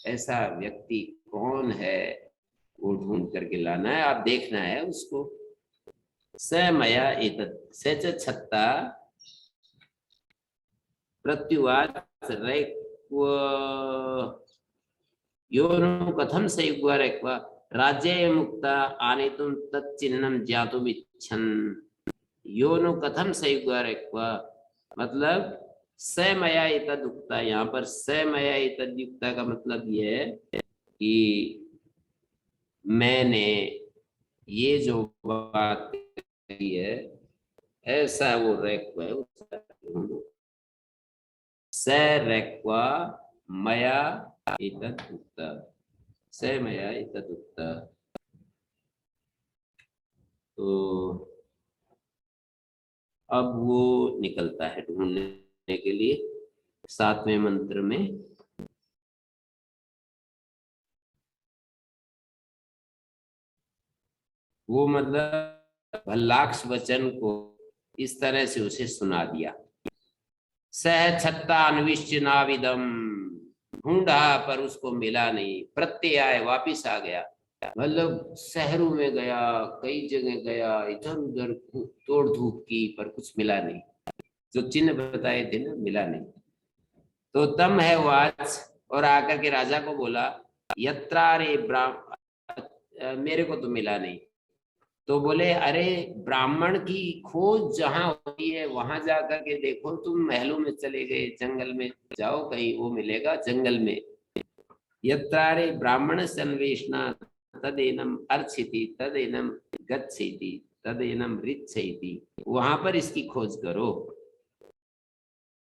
ऐसा व्यक्ति कौन है, वो ढूंढ करके लाना है, आप देखना है उसको। स मया एतत् स च छत्ता प्रत्युवाच रैक्व योनु कथम सयुग्वा रैक्वा राज्ये मुक्ता आनेतुं तच्चिन्नं ज्ञातुम् इच्छन्। योनु कथम सयुग्वा रैक्वा मतलब स मया एतदुक्ता, यहाँ पर स मया एतद्युक्ता का मतलब ये है कि मैंने ये जो बात कही है, ऐसा वो रैक्वा है, स रैक्वा मया एतदुक्ता, स मया एतदुक्ता। तो अब वो निकलता है ढूंढने के लिए 7वें मंत्र में। वो मतलब भल्लाक्ष वचन को इस तरह से उसे सुना दिया। सह छत्ता अन्विष्यनाविदम, ढूंढा पर उसको मिला नहीं, प्रत्यय वापिस आ गया, मतलब शहरों में गया, कई जगह गया, इधर उधर तोड़ धूप की, पर कुछ मिला नहीं, जो चिन्ह बताए थे ना, मिला नहीं। तो तम है वाच, और आकर के राजा को बोला, यत्रारे मेरे को तो मिला नहीं। तो बोले अरे ब्राह्मण की खोज जहां होती है वहां जाकर के देखो, तुम महलों में चले गए, जंगल में जाओ, कहीं वो मिलेगा जंगल में। यत्रारे ब्राह्मण अन्वेषणा तदेनम अर्चिति तदेनम गच्छति तदेनम रिच्छति, वहां पर इसकी खोज करो।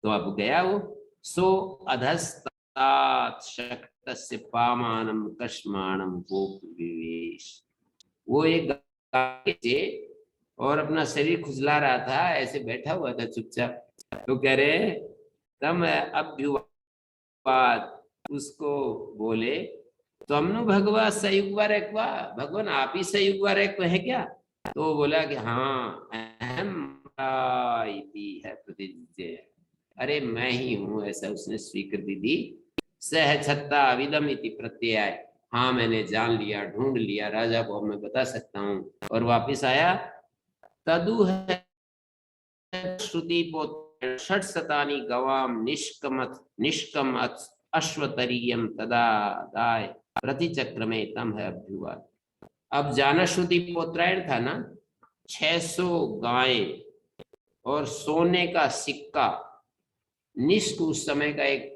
तो अब गया वो, सो अधस्तात शक्तस्य पामानम कश्माणम गोप विवेश, वो एक से और अपना शरीर खुजला रहा था, ऐसे बैठा हुआ था चुपचाप। तो कह रहे तम अभ्युवाद, उसको बोले तमनु भगवा सयुग्वा रैक्वा, भगवान आप ही सयुग्वा रैक्वा है क्या? तो बोला कि हाँ अहम है प्रतिजय, अरे मैं ही हूँ, ऐसा उसने स्वीकृति दी। सह छत्ता अविदम इति प्रत्यय, हाँ मैंने जान लिया, ढूंढ लिया, राजा को मैं बता सकता हूँ। और वापिस आया। तदु है श्रुति षट शतानी गवाम निष्कमत अश्वतरीयम तदादाय प्रतिचक्रमे तम है अभ्युवाद। अब जानश्रुति पोत्रायण था ना, 600 गायें और सोने का सिक्का, निष्क उस समय का एक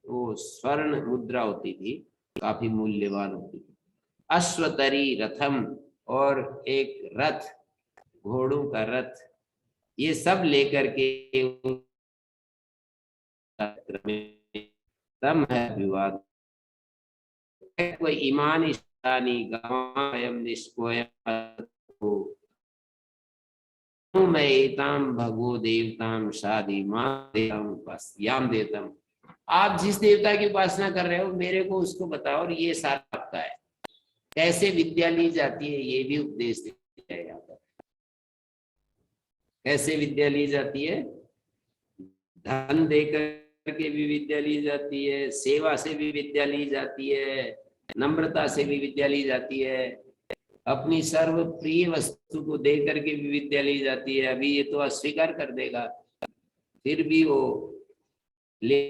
वो स्वर्ण मुद्रा होती थी, काफी मूल्यवान होती थी। अश्वतरी रथम, और एक रथ, घोड़ों का रथ, ये सब लेकर के तम है विवाद। कोई ईमान ईशानी गवायम निष्कोयम मैं एताम भगवो देवताम शादी याम देतम। आप जिस देवता की उपासना कर रहे हो मेरे को उसको बताओ और ये सारा आपका है। कैसे विद्या ली जाती है ये भी उपदेश दिया है यहाँ पर। कैसे विद्या ली जाती है? धन देकर के भी विद्या ली जाती है, सेवा से भी विद्या ली जाती है, नम्रता से भी विद्या ली जाती है, अपनी सर्व प्रिय वस्तु को दे करके भी विद्या ली जाती है। अभी ये तो अस्वीकार कर देगा, फिर भी वो ले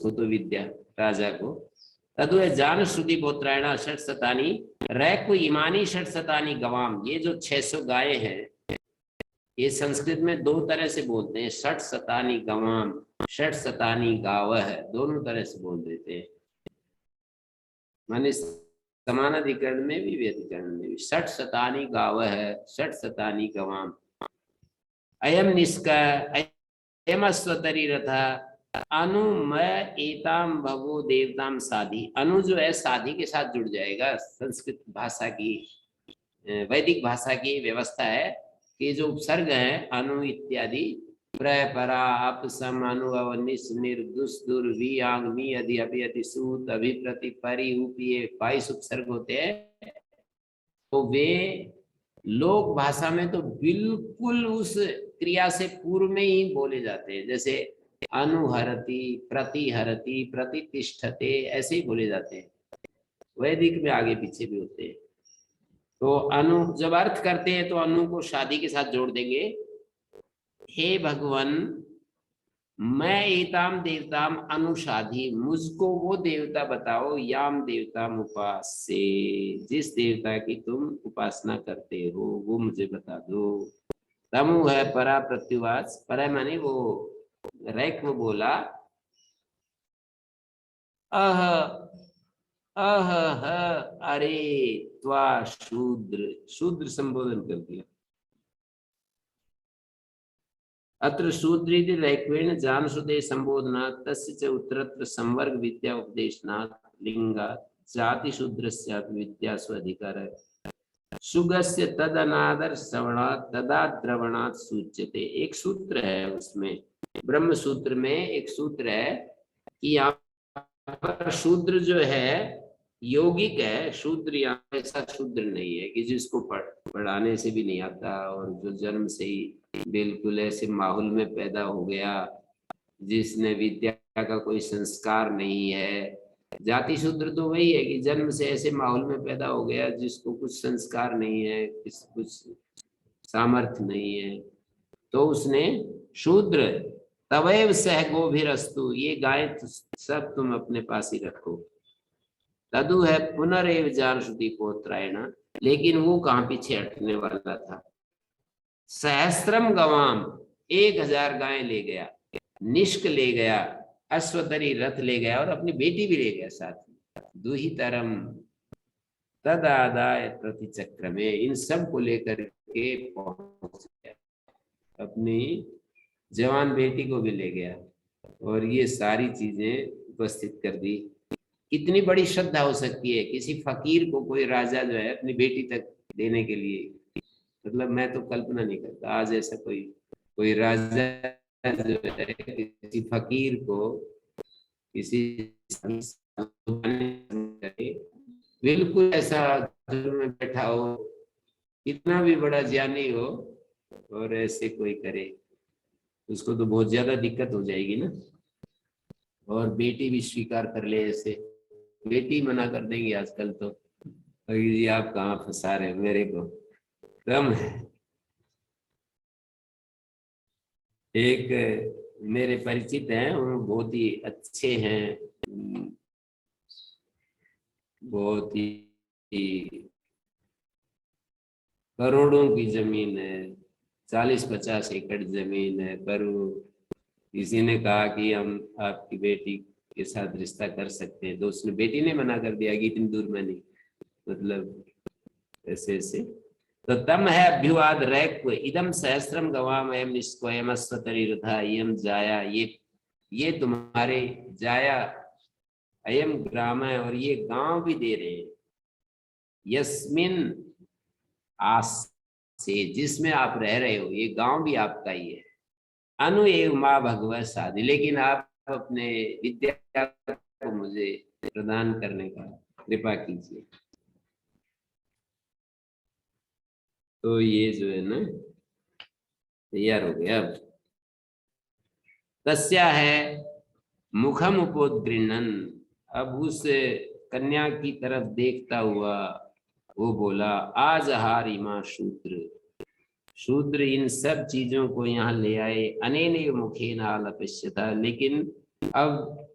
तो विद्या राजा को। तदु जान श्रुति पोत्रायण षट शतानी रैक्व इमानी षट शतानी गवाम। ये जो 600 गायें हैं ये संस्कृत में दो तरह से बोलते हैं, षट शतानी गवाम, षट शतानी गावह, दोनों तरह से बोल देते हैं। माने समानाधिकरण में भी व्यधिकरण में भी। षट शतानी गावह, षट शतानी गवाम। अयम निष्का अयम अश्वतरी रथा अनु मैं एताम भगो देवताम साधी। अनु जो है साधी के साथ जुड़ जाएगा। संस्कृत भाषा की, वैदिक भाषा की व्यवस्था है कि जो उपसर्ग है अनु इत्यादि, प्र परा अप सम अनुभव निस निर्दुष दुर वी आंग मी अधि अभि अति सूत अभि प्रति परि उपये 22 उपसर्ग होते हैं। तो वे लोक भाषा में तो बिल्कुल उस क्रिया से पूर्व में ही बोले जाते हैं। जैसे अनुहरति, प्रतिहरति, प्रतितिष्ठते, ऐसे ही बोले जाते हैं। वैदिक में आगे पीछे भी होते हैं। तो अनु जब अर्थ करते हैं तो अनु को शादी के साथ जोड़ देंगे। हे भगवान मैं एताम देवताम अनुशाधी, मुझको वो देवता बताओ, याम देवताम उपास से, जिस देवता की तुम उपासना करते हो वो मुझे बता दो। तमु है परा प्रत्युवाच, परा माने वो रैक वो बोला अह अह अरे त्वा शूद्र, शूद्र संबोधन कर दिया। अत्र शूद्रीति रैक्वेन जानश्रुते संबोधनात् तस्य च उत्तरत्र संवर्ग विद्या उपदेशनात् लिंगात् जाति शूद्रस्यापि विद्या स्वाधिकारः सुगस्य तदनादर श्रवणात् तदा द्रवणात् सूच्यते। एक सूत्र है उसमें, ब्रह्म सूत्र में एक सूत्र है कि यहाँ पर शूद्र जो है यौगिक है। शूद्र यहाँ ऐसा शूद्र नहीं है कि जिसको पढ़ाने से भी नहीं आता और जो जन्म से ही बिल्कुल ऐसे माहौल में पैदा हो गया, जिसने विद्या का कोई संस्कार नहीं है। जाति शूद्र तो वही है कि जन्म से ऐसे माहौल में पैदा हो गया जिसको कुछ संस्कार नहीं है, कुछ सामर्थ्य नहीं है, तो उसने शूद्र। तवैव सह गोभिरस्तु, ये गाय सब तुम अपने पास ही रखो। तदु है पुनरेव जानश्रुति पोत्रायण, लेकिन वो कहाँ पीछे हटने वाला था। सहस्त्रम गवाम, 1000 गायें ले गया, निष्क ले गया, अश्वतरी रथ ले गया और अपनी बेटी भी ले गया साथ में। दुहितरम तदादाय प्रतिचक्र में, इन सब को लेकर के पहुंच गया, अपनी जवान बेटी को भी ले गया और ये सारी चीजें उपस्थित कर दी। कितनी बड़ी श्रद्धा हो सकती है किसी फकीर को कोई राजा जो है अपनी बेटी तक देने के लिए। मतलब मैं तो कल्पना नहीं करता आज ऐसा कोई राजा जो है किसी फकीर को किसी बिल्कुल ऐसा में बैठा हो, कितना भी बड़ा ज्ञानी हो और ऐसे कोई करे, उसको तो बहुत ज्यादा दिक्कत हो जाएगी ना। और बेटी भी स्वीकार कर ले, ऐसे बेटी मना कर देंगे आजकल तो, जी आप कहाँ फंसा रहे मेरे को, कम है। एक मेरे परिचित हैं, वो बहुत ही अच्छे हैं, बहुत ही करोड़ों की जमीन है, 40-50 एकड़ जमीन है, पर किसी ने कहा कि हम आपकी बेटी के साथ रिश्ता कर सकते हैं, तो उसने बेटी ने मना कर दिया कि इतनी दूर में नहीं, मतलब ऐसे ऐसे। तो तम है अभ्युवाद रैक इदम सहस्त्रम गवाम एम निष्कोयम स्वतरीरथा यम जाया, ये तुम्हारे जाया अयम ग्राम है, और ये गांव भी दे रहे हैं, यस्मिन आस से, जिसमें आप रह रहे हो, ये गांव भी आपका ही है। अनु एव माँ भगवत साधि, लेकिन आप अपने विद्या को मुझे प्रदान करने का कृपा कीजिए। तो ये जो है ना तैयार हो गया। अब तस्या है मुखम उपोदगृणन, अब उस कन्या की तरफ देखता हुआ वो बोला, आज हार इमा शूद्र, शूद्र इन सब चीजों को यहाँ ले आए, अनेने मुखे नालपश्यता, लेकिन अब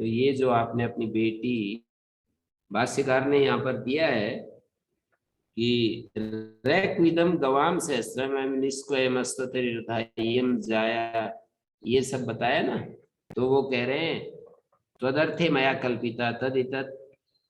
ये जो आपने अपनी बेटी, भाष्यकार ने यहाँ पर दिया है कि रैक्विदम गवाम सहस्रम निष्कोयम जाया, ये सब बताया ना, तो वो कह रहे हैं त्वदर्थे मया कल्पिता तद इतत्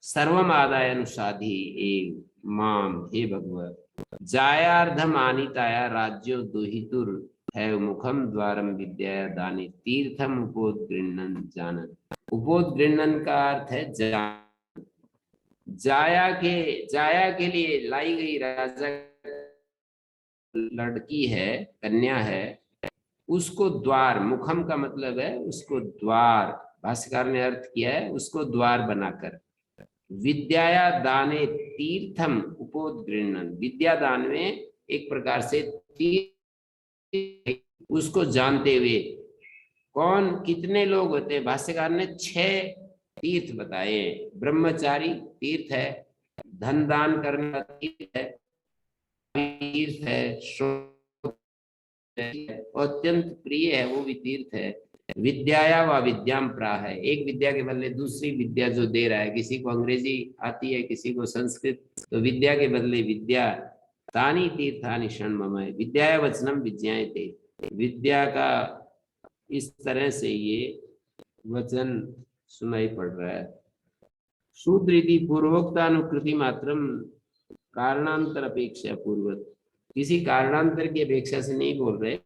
सर्वम आदाय अनुसाधी एव माम, हे भगवत जायार्धम आनीताया राज्यो दुहितुर है मुखम द्वारम विद्या दानी तीर्थम उपोदगृह्णन जानन। उपोदगृह्णन का अर्थ है जाया के लिए लाई गई राजा लड़की है, कन्या है, उसको द्वार, मुखम का मतलब है उसको द्वार, भाष्यकार ने अर्थ किया है उसको द्वार बनाकर, विद्याया दाने तीर्थम उपोदगृह्णन, विद्या दान में एक प्रकार से तीर्थ, उसको जानते हुए। कौन, कितने लोग होते हैं? भाष्यकार ने 6 तीर्थ बताए। ब्रह्मचारी तीर्थ है, धन दान करना तीर्थ है, तीर्थ है, अत्यंत प्रिय है वो भी तीर्थ है, विद्याया व विद्याम प्रा है, एक विद्या के बदले दूसरी विद्या जो दे रहा है, किसी को अंग्रेजी आती है किसी को संस्कृत, तो विद्या के बदले विद्या, तानी तीर्थानि षण्मय, विद्याया वचनम विज्ञायते, विद्या का इस तरह से ये वचन सुनाई पड़ रहा है। शूद्र पूर्वोक्तानुकृति मात्रम कारणांतर अपेक्षा पूर्वक, किसी कारणांतर की अपेक्षा से नहीं बोल रहे।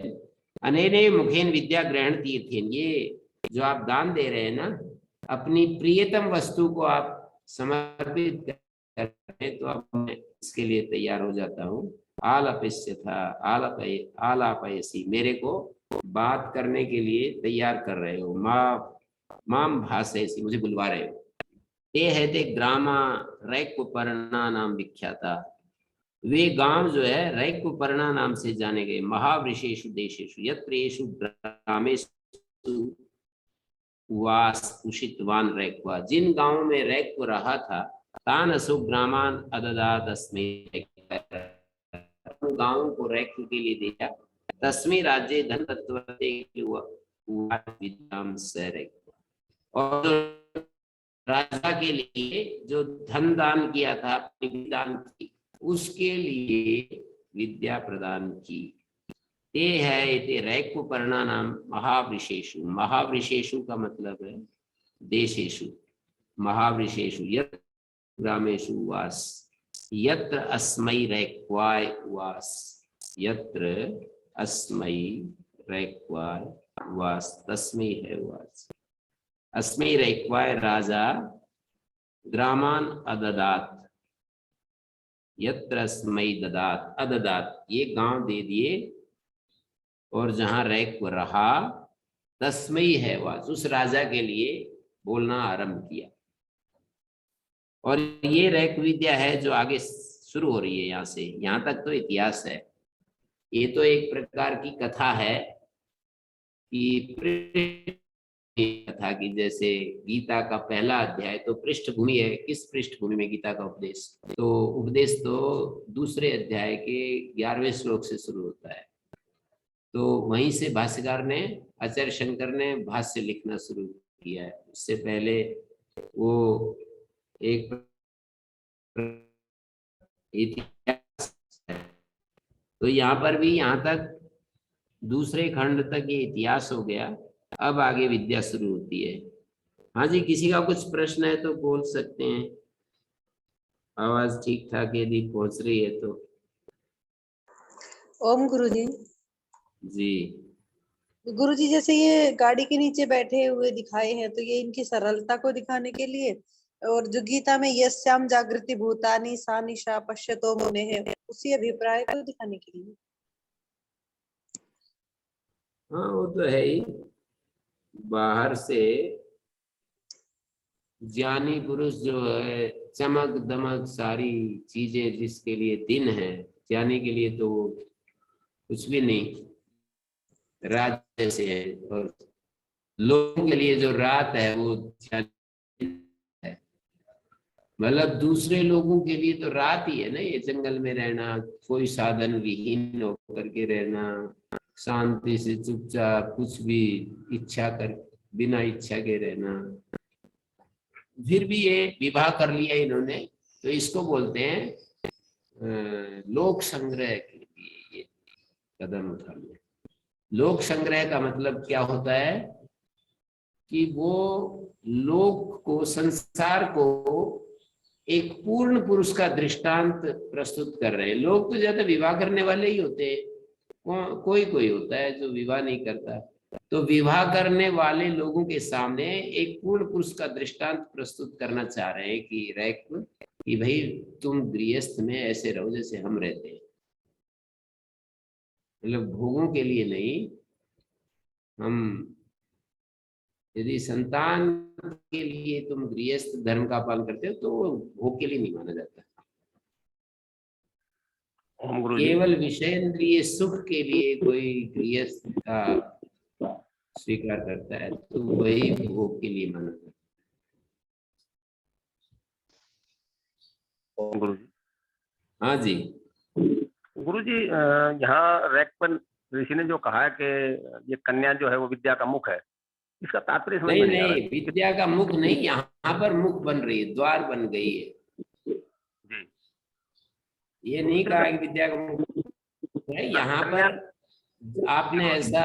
अनेने मुखेन विद्या ग्रहण तीर्थेन, ये जो आप दान दे रहे हैं ना, अपनी प्रियतम वस्तु को आप समर्पित कर रहे हैं, तो अब मैं इसके लिए तैयार हो जाता हूँ। आलापस्य था आलापयसी, मेरे को बात करने के लिए तैयार कर रहे हो, माम भाषयसी, मुझे बुलवा रहे हो। ते है ते ग्रामा रैक्यपर्णा नाम विख्याता, वे गांव जो है रैक्यपर्णा नाम से जाने गए। महावृषेषु देशेषु यत्रेषु ग्रामेषु वास उषितवान रैक्वा, जिन गांवों में रैक्य रहा था, तान असु ग्रामान अददात अस्मै, गांवों को रैक्य के लिए दिया। तस्मै राज्य धन तत्वते विद्याम स रैक्वा, और राजा के लिए जो धन दान किया था, अपनी दान की, उसके लिए विद्या प्रदान की। ते है ते रैक्यपर्णा नाम महावृषेषु, महावृषेषु का मतलब है देशेषु, महावृषेषु यत्र ग्रामेषु वास, यत्र अस्मै रैक्वाय वास, यत्र अस्मै रैक्वाय वास, तस्मै है वास। अस्मै रैक्वाय राजा ग्रामान अददात, यत्र अस्मै ददात अददात, ये गांव दे दिए, और जहां रैक्य रहा, तस्मै है वास, उस राजा के लिए बोलना आरंभ किया। और ये रैक्य विद्या है जो आगे शुरू हो रही है, यहाँ से यहाँ तक तो इतिहास है। ये तो एक प्रकार की कथा है कि कथा की, जैसे गीता का पहला अध्याय तो पृष्ठभूमि है, किस पृष्ठभूमि में गीता का उपदेश, तो उपदेश तो दूसरे अध्याय के 11वें श्लोक से शुरू होता है। तो वहीं से भाष्यकार ने आचार्य शंकर ने भाष्य लिखना शुरू किया है। उससे पहले वो एक इतिहास है, तो यहाँ पर भी यहाँ तक दूसरे खंड तक ये इतिहास हो गया। अब आगे विद्या शुरू होती है। हाँ जी, किसी का कुछ प्रश्न है तो बोल सकते हैं। आवाज ठीक ठाक यदि पहुंच रही है तो। ओम गुरुजी। जी, गुरुजी, जैसे ये गाड़ी के नीचे बैठे हुए दिखाए हैं, तो ये इनकी सरलता को दिखाने के लिए, और जो गीता में यस्याम जागृति भूतानि सा निशा पश्यतो मुने है, उसी अभिप्राय को दिखाने के लिए। हाँ वो तो है ही। बाहर से ज्ञानी पुरुष जो है, चमक दमक सारी चीजें जिसके लिए दिन है, ज्ञानी के लिए तो कुछ भी नहीं, रात जैसे है। और लोगों के लिए जो रात है वो ज्ञानी है। मतलब दूसरे लोगों के लिए तो रात ही है ना, ये जंगल में रहना, कोई साधन विहीन होकर के रहना, शांति से चुपचाप कुछ भी इच्छा कर, बिना इच्छा के रहना। फिर भी ये विवाह कर लिया इन्होंने, तो इसको बोलते हैं लोक संग्रह के लिए ये कदम उठा लिया। लोक संग्रह का मतलब क्या होता है कि वो लोक को, संसार को एक पूर्ण पुरुष का दृष्टांत प्रस्तुत कर रहे हैं। लोग तो ज्यादा विवाह करने वाले ही होते हैं, कोई कोई होता है जो विवाह नहीं करता। तो विवाह करने वाले लोगों के सामने एक पूर्ण पुरुष का दृष्टांत प्रस्तुत करना चाह रहे हैं कि रैक, कि भाई तुम गृहस्थ में ऐसे रहो जैसे हम रहते हैं, मतलब भोगों के लिए नहीं। हम यदि संतान के लिए तुम गृहस्थ धर्म का पालन करते हो तो भोग के लिए नहीं माना जाता। केवल विषयेंद्रिय सुख के लिए कोई गृहस्थ का स्वीकार करता है तो वही भोग के लिए माना जाता है। गुरुजी। हाँ जी गुरुजी, यहाँ रैक पर ऋषि ने जो कहा है कि ये कन्या जो है वो विद्या का मुख है, इसका तात्पर्य समझ में नहीं आ रहा नहीं, विद्या का मुख नहीं, यहाँ पर मुख बन रही है, द्वार बन गई है जी। ये नहीं कहा कि विद्या का मुख है। यहाँ पर आपने ऐसा,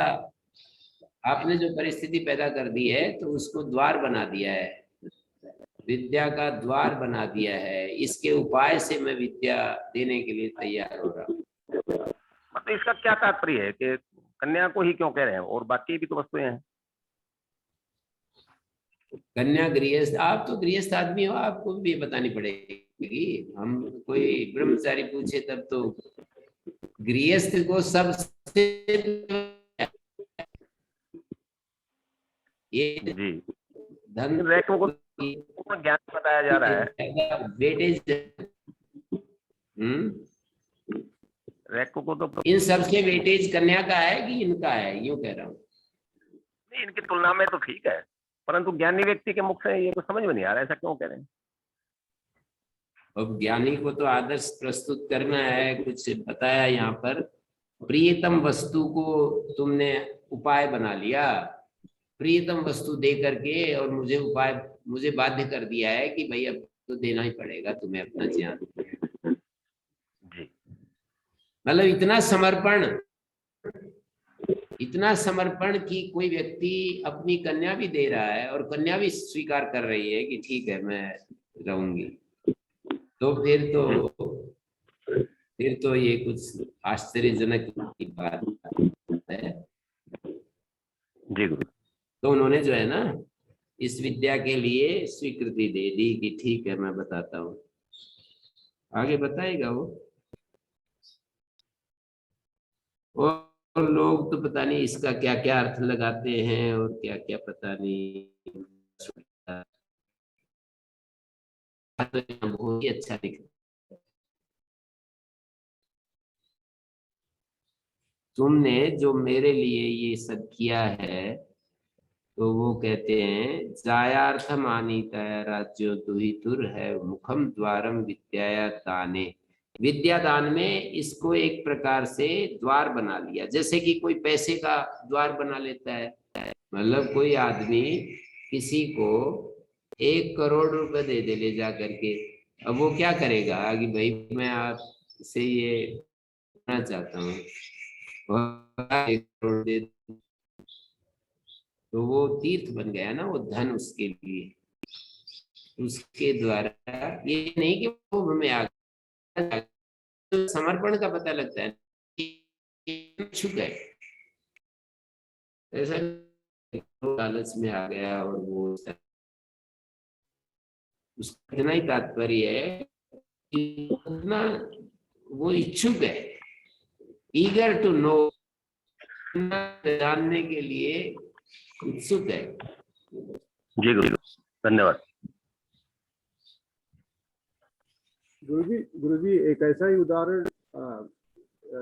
आपने जो परिस्थिति पैदा कर दी है तो उसको द्वार बना दिया है, विद्या का द्वार बना दिया है। इसके उपाय से मैं विद्या देने के लिए तैयार हो रहा हूँ। मतलब इसका क्या तात्पर्य है कि कन्या को ही क्यों कह रहे हैं, और बाकी भी तो वस्तुएं हैं। कन्या गृहस्थ, आप तो गृहस्थ आदमी हो, आपको भी बतानी पड़ेगी। हम कोई ब्रह्मचारी पूछे तब तो गृहस्थ को सबसे ये जी, धन रैक को ज्ञान बताया जा रहा है, वेटेज। रैक को तो इन सबसे वेटेज कन्या का है कि इनका है, यूं कह रहा हूँ। नहीं, इनकी तुलना में तो ठीक है, परंतु ज्ञानी व्यक्ति के मुख से ये तो समझ में नहीं आ रहा है, ऐसा क्यों कह रहे हैं। अब ज्ञानी को तो आदर्श प्रस्तुत करना है, कुछ बताया यहाँ पर। प्रियतम वस्तु को तुमने उपाय बना लिया, प्रियतम वस्तु दे करके, और मुझे बाध्य कर दिया है कि भाई अब तो देना ही पड़ेगा तुम्हें अपना ज्ञान। जी, मतलब इतना समर्पण कि कोई व्यक्ति अपनी कन्या भी दे रहा है और कन्या भी स्वीकार कर रही है कि ठीक है मैं रहूंगी, तो फिर तो ये कुछ आश्चर्यजनक की बात है। जी गुरु। तो उन्होंने जो है ना इस विद्या के लिए स्वीकृति दे दी कि ठीक है मैं बताता हूँ। आगे बताएगा वो। और लोग तो पता नहीं इसका क्या क्या अर्थ लगाते हैं और क्या क्या पता नहीं। बहुत ही अच्छा दिख, तुमने जो मेरे लिए ये सब किया है, तो वो कहते हैं जायार्थ मानीता राज्यो दुहितुर है मुखम द्वारम विद्याया दाने। विद्या दान में इसको एक प्रकार से द्वार बना लिया, जैसे कि कोई पैसे का द्वार बना लेता है, मतलब कोई आदमी किसी को 1 करोड़ रुपए दे दे ले जा करके, अब वो क्या करेगा कि भाई मैं आपसे ये करना चाहता हूँ, 1 करोड़ दे, तो वो तीर्थ बन गया ना, वो धन उसके लिए, उसके द्वारा। ये नहीं कि वो हमें आगे समर्पण का पता लगता है कि छू गए, ऐसा लालच में आ गया और वो उसका इतना ही तात्पर्य है कि उतना वो इच्छुक है, ईगर टू नो, जानने के लिए उत्सुक है। जी गुरु, धन्यवाद। गुरुजी एक ऐसा ही उदाहरण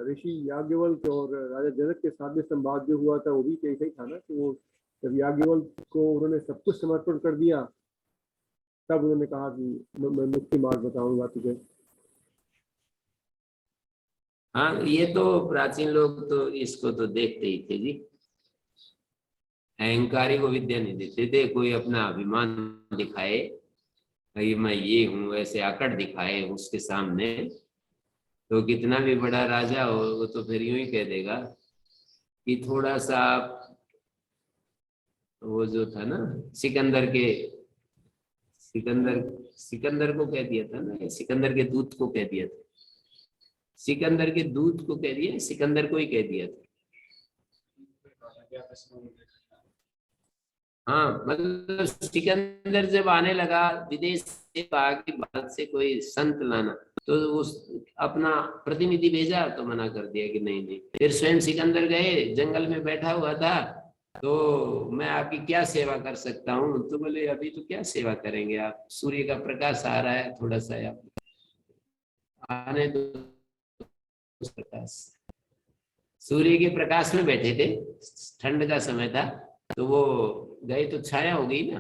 ऋषि याज्ञवल्क्य और राजा जनक के साथ में संवाद जो हुआ था, वो भी ऐसा ही था ना, कि वो जब याज्ञवल्क्य को उन्होंने सब कुछ समर्पण कर दिया, तब उन्होंने कहा कि मैं मुक्ति मार्ग बताऊंगा तुझे। हाँ, ये तो प्राचीन लोग तो इसको तो देखते ही थे जी, अहंकारी को विद्या नहीं देते थे। कोई अपना अभिमान दिखाए, भाई मैं ये हूँ, ऐसे आकड़ दिखाए उसके सामने, तो कितना भी बड़ा राजा हो वो तो फिर यूं ही कह देगा कि थोड़ा सा, वो जो था ना सिकंदर को कह दिया था ना, सिकंदर के दूत को कह दिया था, सिकंदर के दूत को कह दिया, सिकंदर को ही कह दिया था। हाँ, मतलब सिकंदर जब आने लगा विदेश से, कहा कि भारत से कोई संत लाना, तो उस अपना प्रतिनिधि भेजा तो मना कर दिया कि नहीं नहीं। फिर स्वयं सिकंदर गए, जंगल में बैठा हुआ था, तो मैं आपकी क्या सेवा कर सकता हूँ? तो बोले अभी तो क्या सेवा करेंगे आप, सूर्य का प्रकाश आ रहा है, थोड़ा सा आप आने दो प्रकाश। सूर्य के प्रकाश में बैठे थे, ठंड का समय था, तो वो गए तो छाया हो गई ना,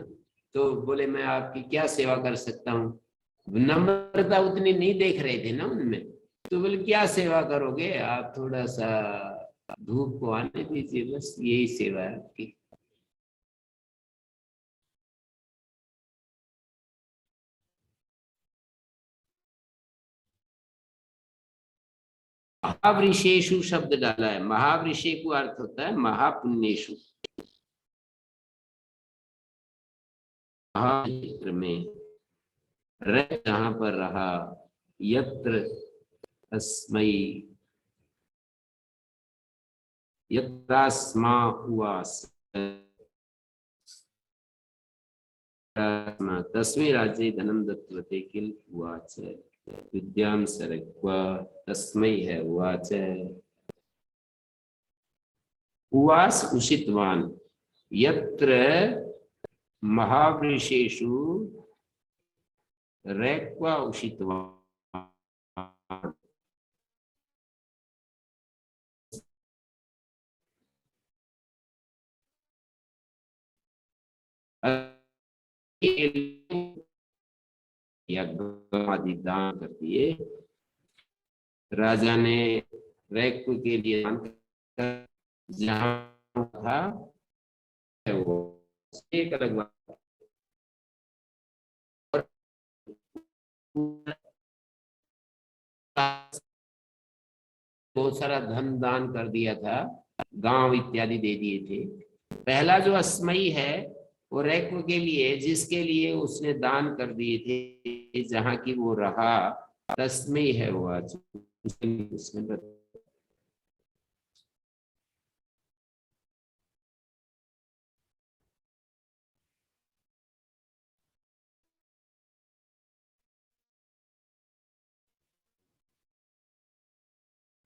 तो बोले मैं आपकी क्या सेवा कर सकता हूँ। नम्रता उतनी नहीं देख रहे थे ना उनमें, तो बोले क्या सेवा करोगे आप, थोड़ा सा धूप को आने दीजिए, बस यही सेवा है आपकी। महावृषेषु शब्द डाला है, महावृषे को अर्थ होता है महापुण्येषु, महाक्षेत्र में रह जहां पर रहा, यत्र अस्मै यत्रास्मा उवास तस्मै राज्ये धनं दत्तवते किल उवाच विद्यां सरक्वा तस्मै है उवाच। उवास उषितवान यत्र महावृषेषु रैक्वा उषितवान, आदि दान कर दिए। राजा ने रैक के लिए दान कर, जहां था वो एक अलग बात, बहुत सारा धन दान कर दिया था, गांव इत्यादि दे दिए थे। पहला जो अस्मयी है वो रैक्व के लिए, जिसके लिए उसने दान कर दिए थे, जहां की वो रहा, तस्मयी है वो आज उसने।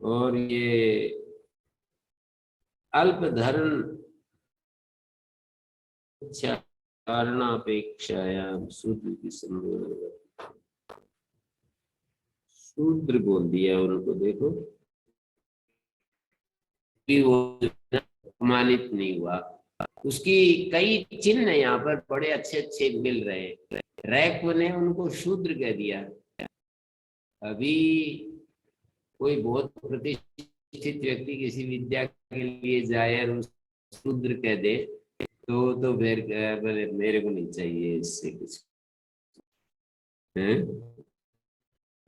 और ये अल्प धर्म कारणापेक्षायाम शूद्र की शूद्र बोल दिया उनको, देखो कि वो अपमानित नहीं हुआ। उसकी कई चिन्ह यहाँ पर बड़े अच्छे अच्छे मिल रहे हैं। रैक ने उनको शूद्र कह दिया। अभी कोई बहुत प्रतिष्ठित व्यक्ति किसी विद्या के लिए जाए और शूद्र कह दे, तो फिर बोले मेरे को नहीं चाहिए इससे कुछ हैं।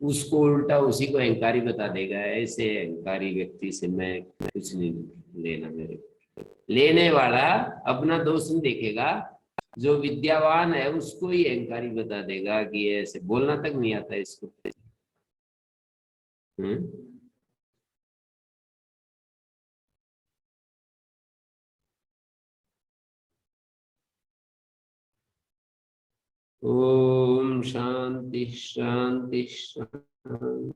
उसको उल्टा उसी को अहंकारी बता देगा, ऐसे अहंकारी व्यक्ति से मैं कुछ नहीं लेना, मेरे को लेने वाला अपना दोष नहीं देखेगा, जो विद्यावान है उसको ही अहंकारी बता देगा कि ये ऐसे बोलना तक नहीं आता इसको। ओम शांति शांति शांति।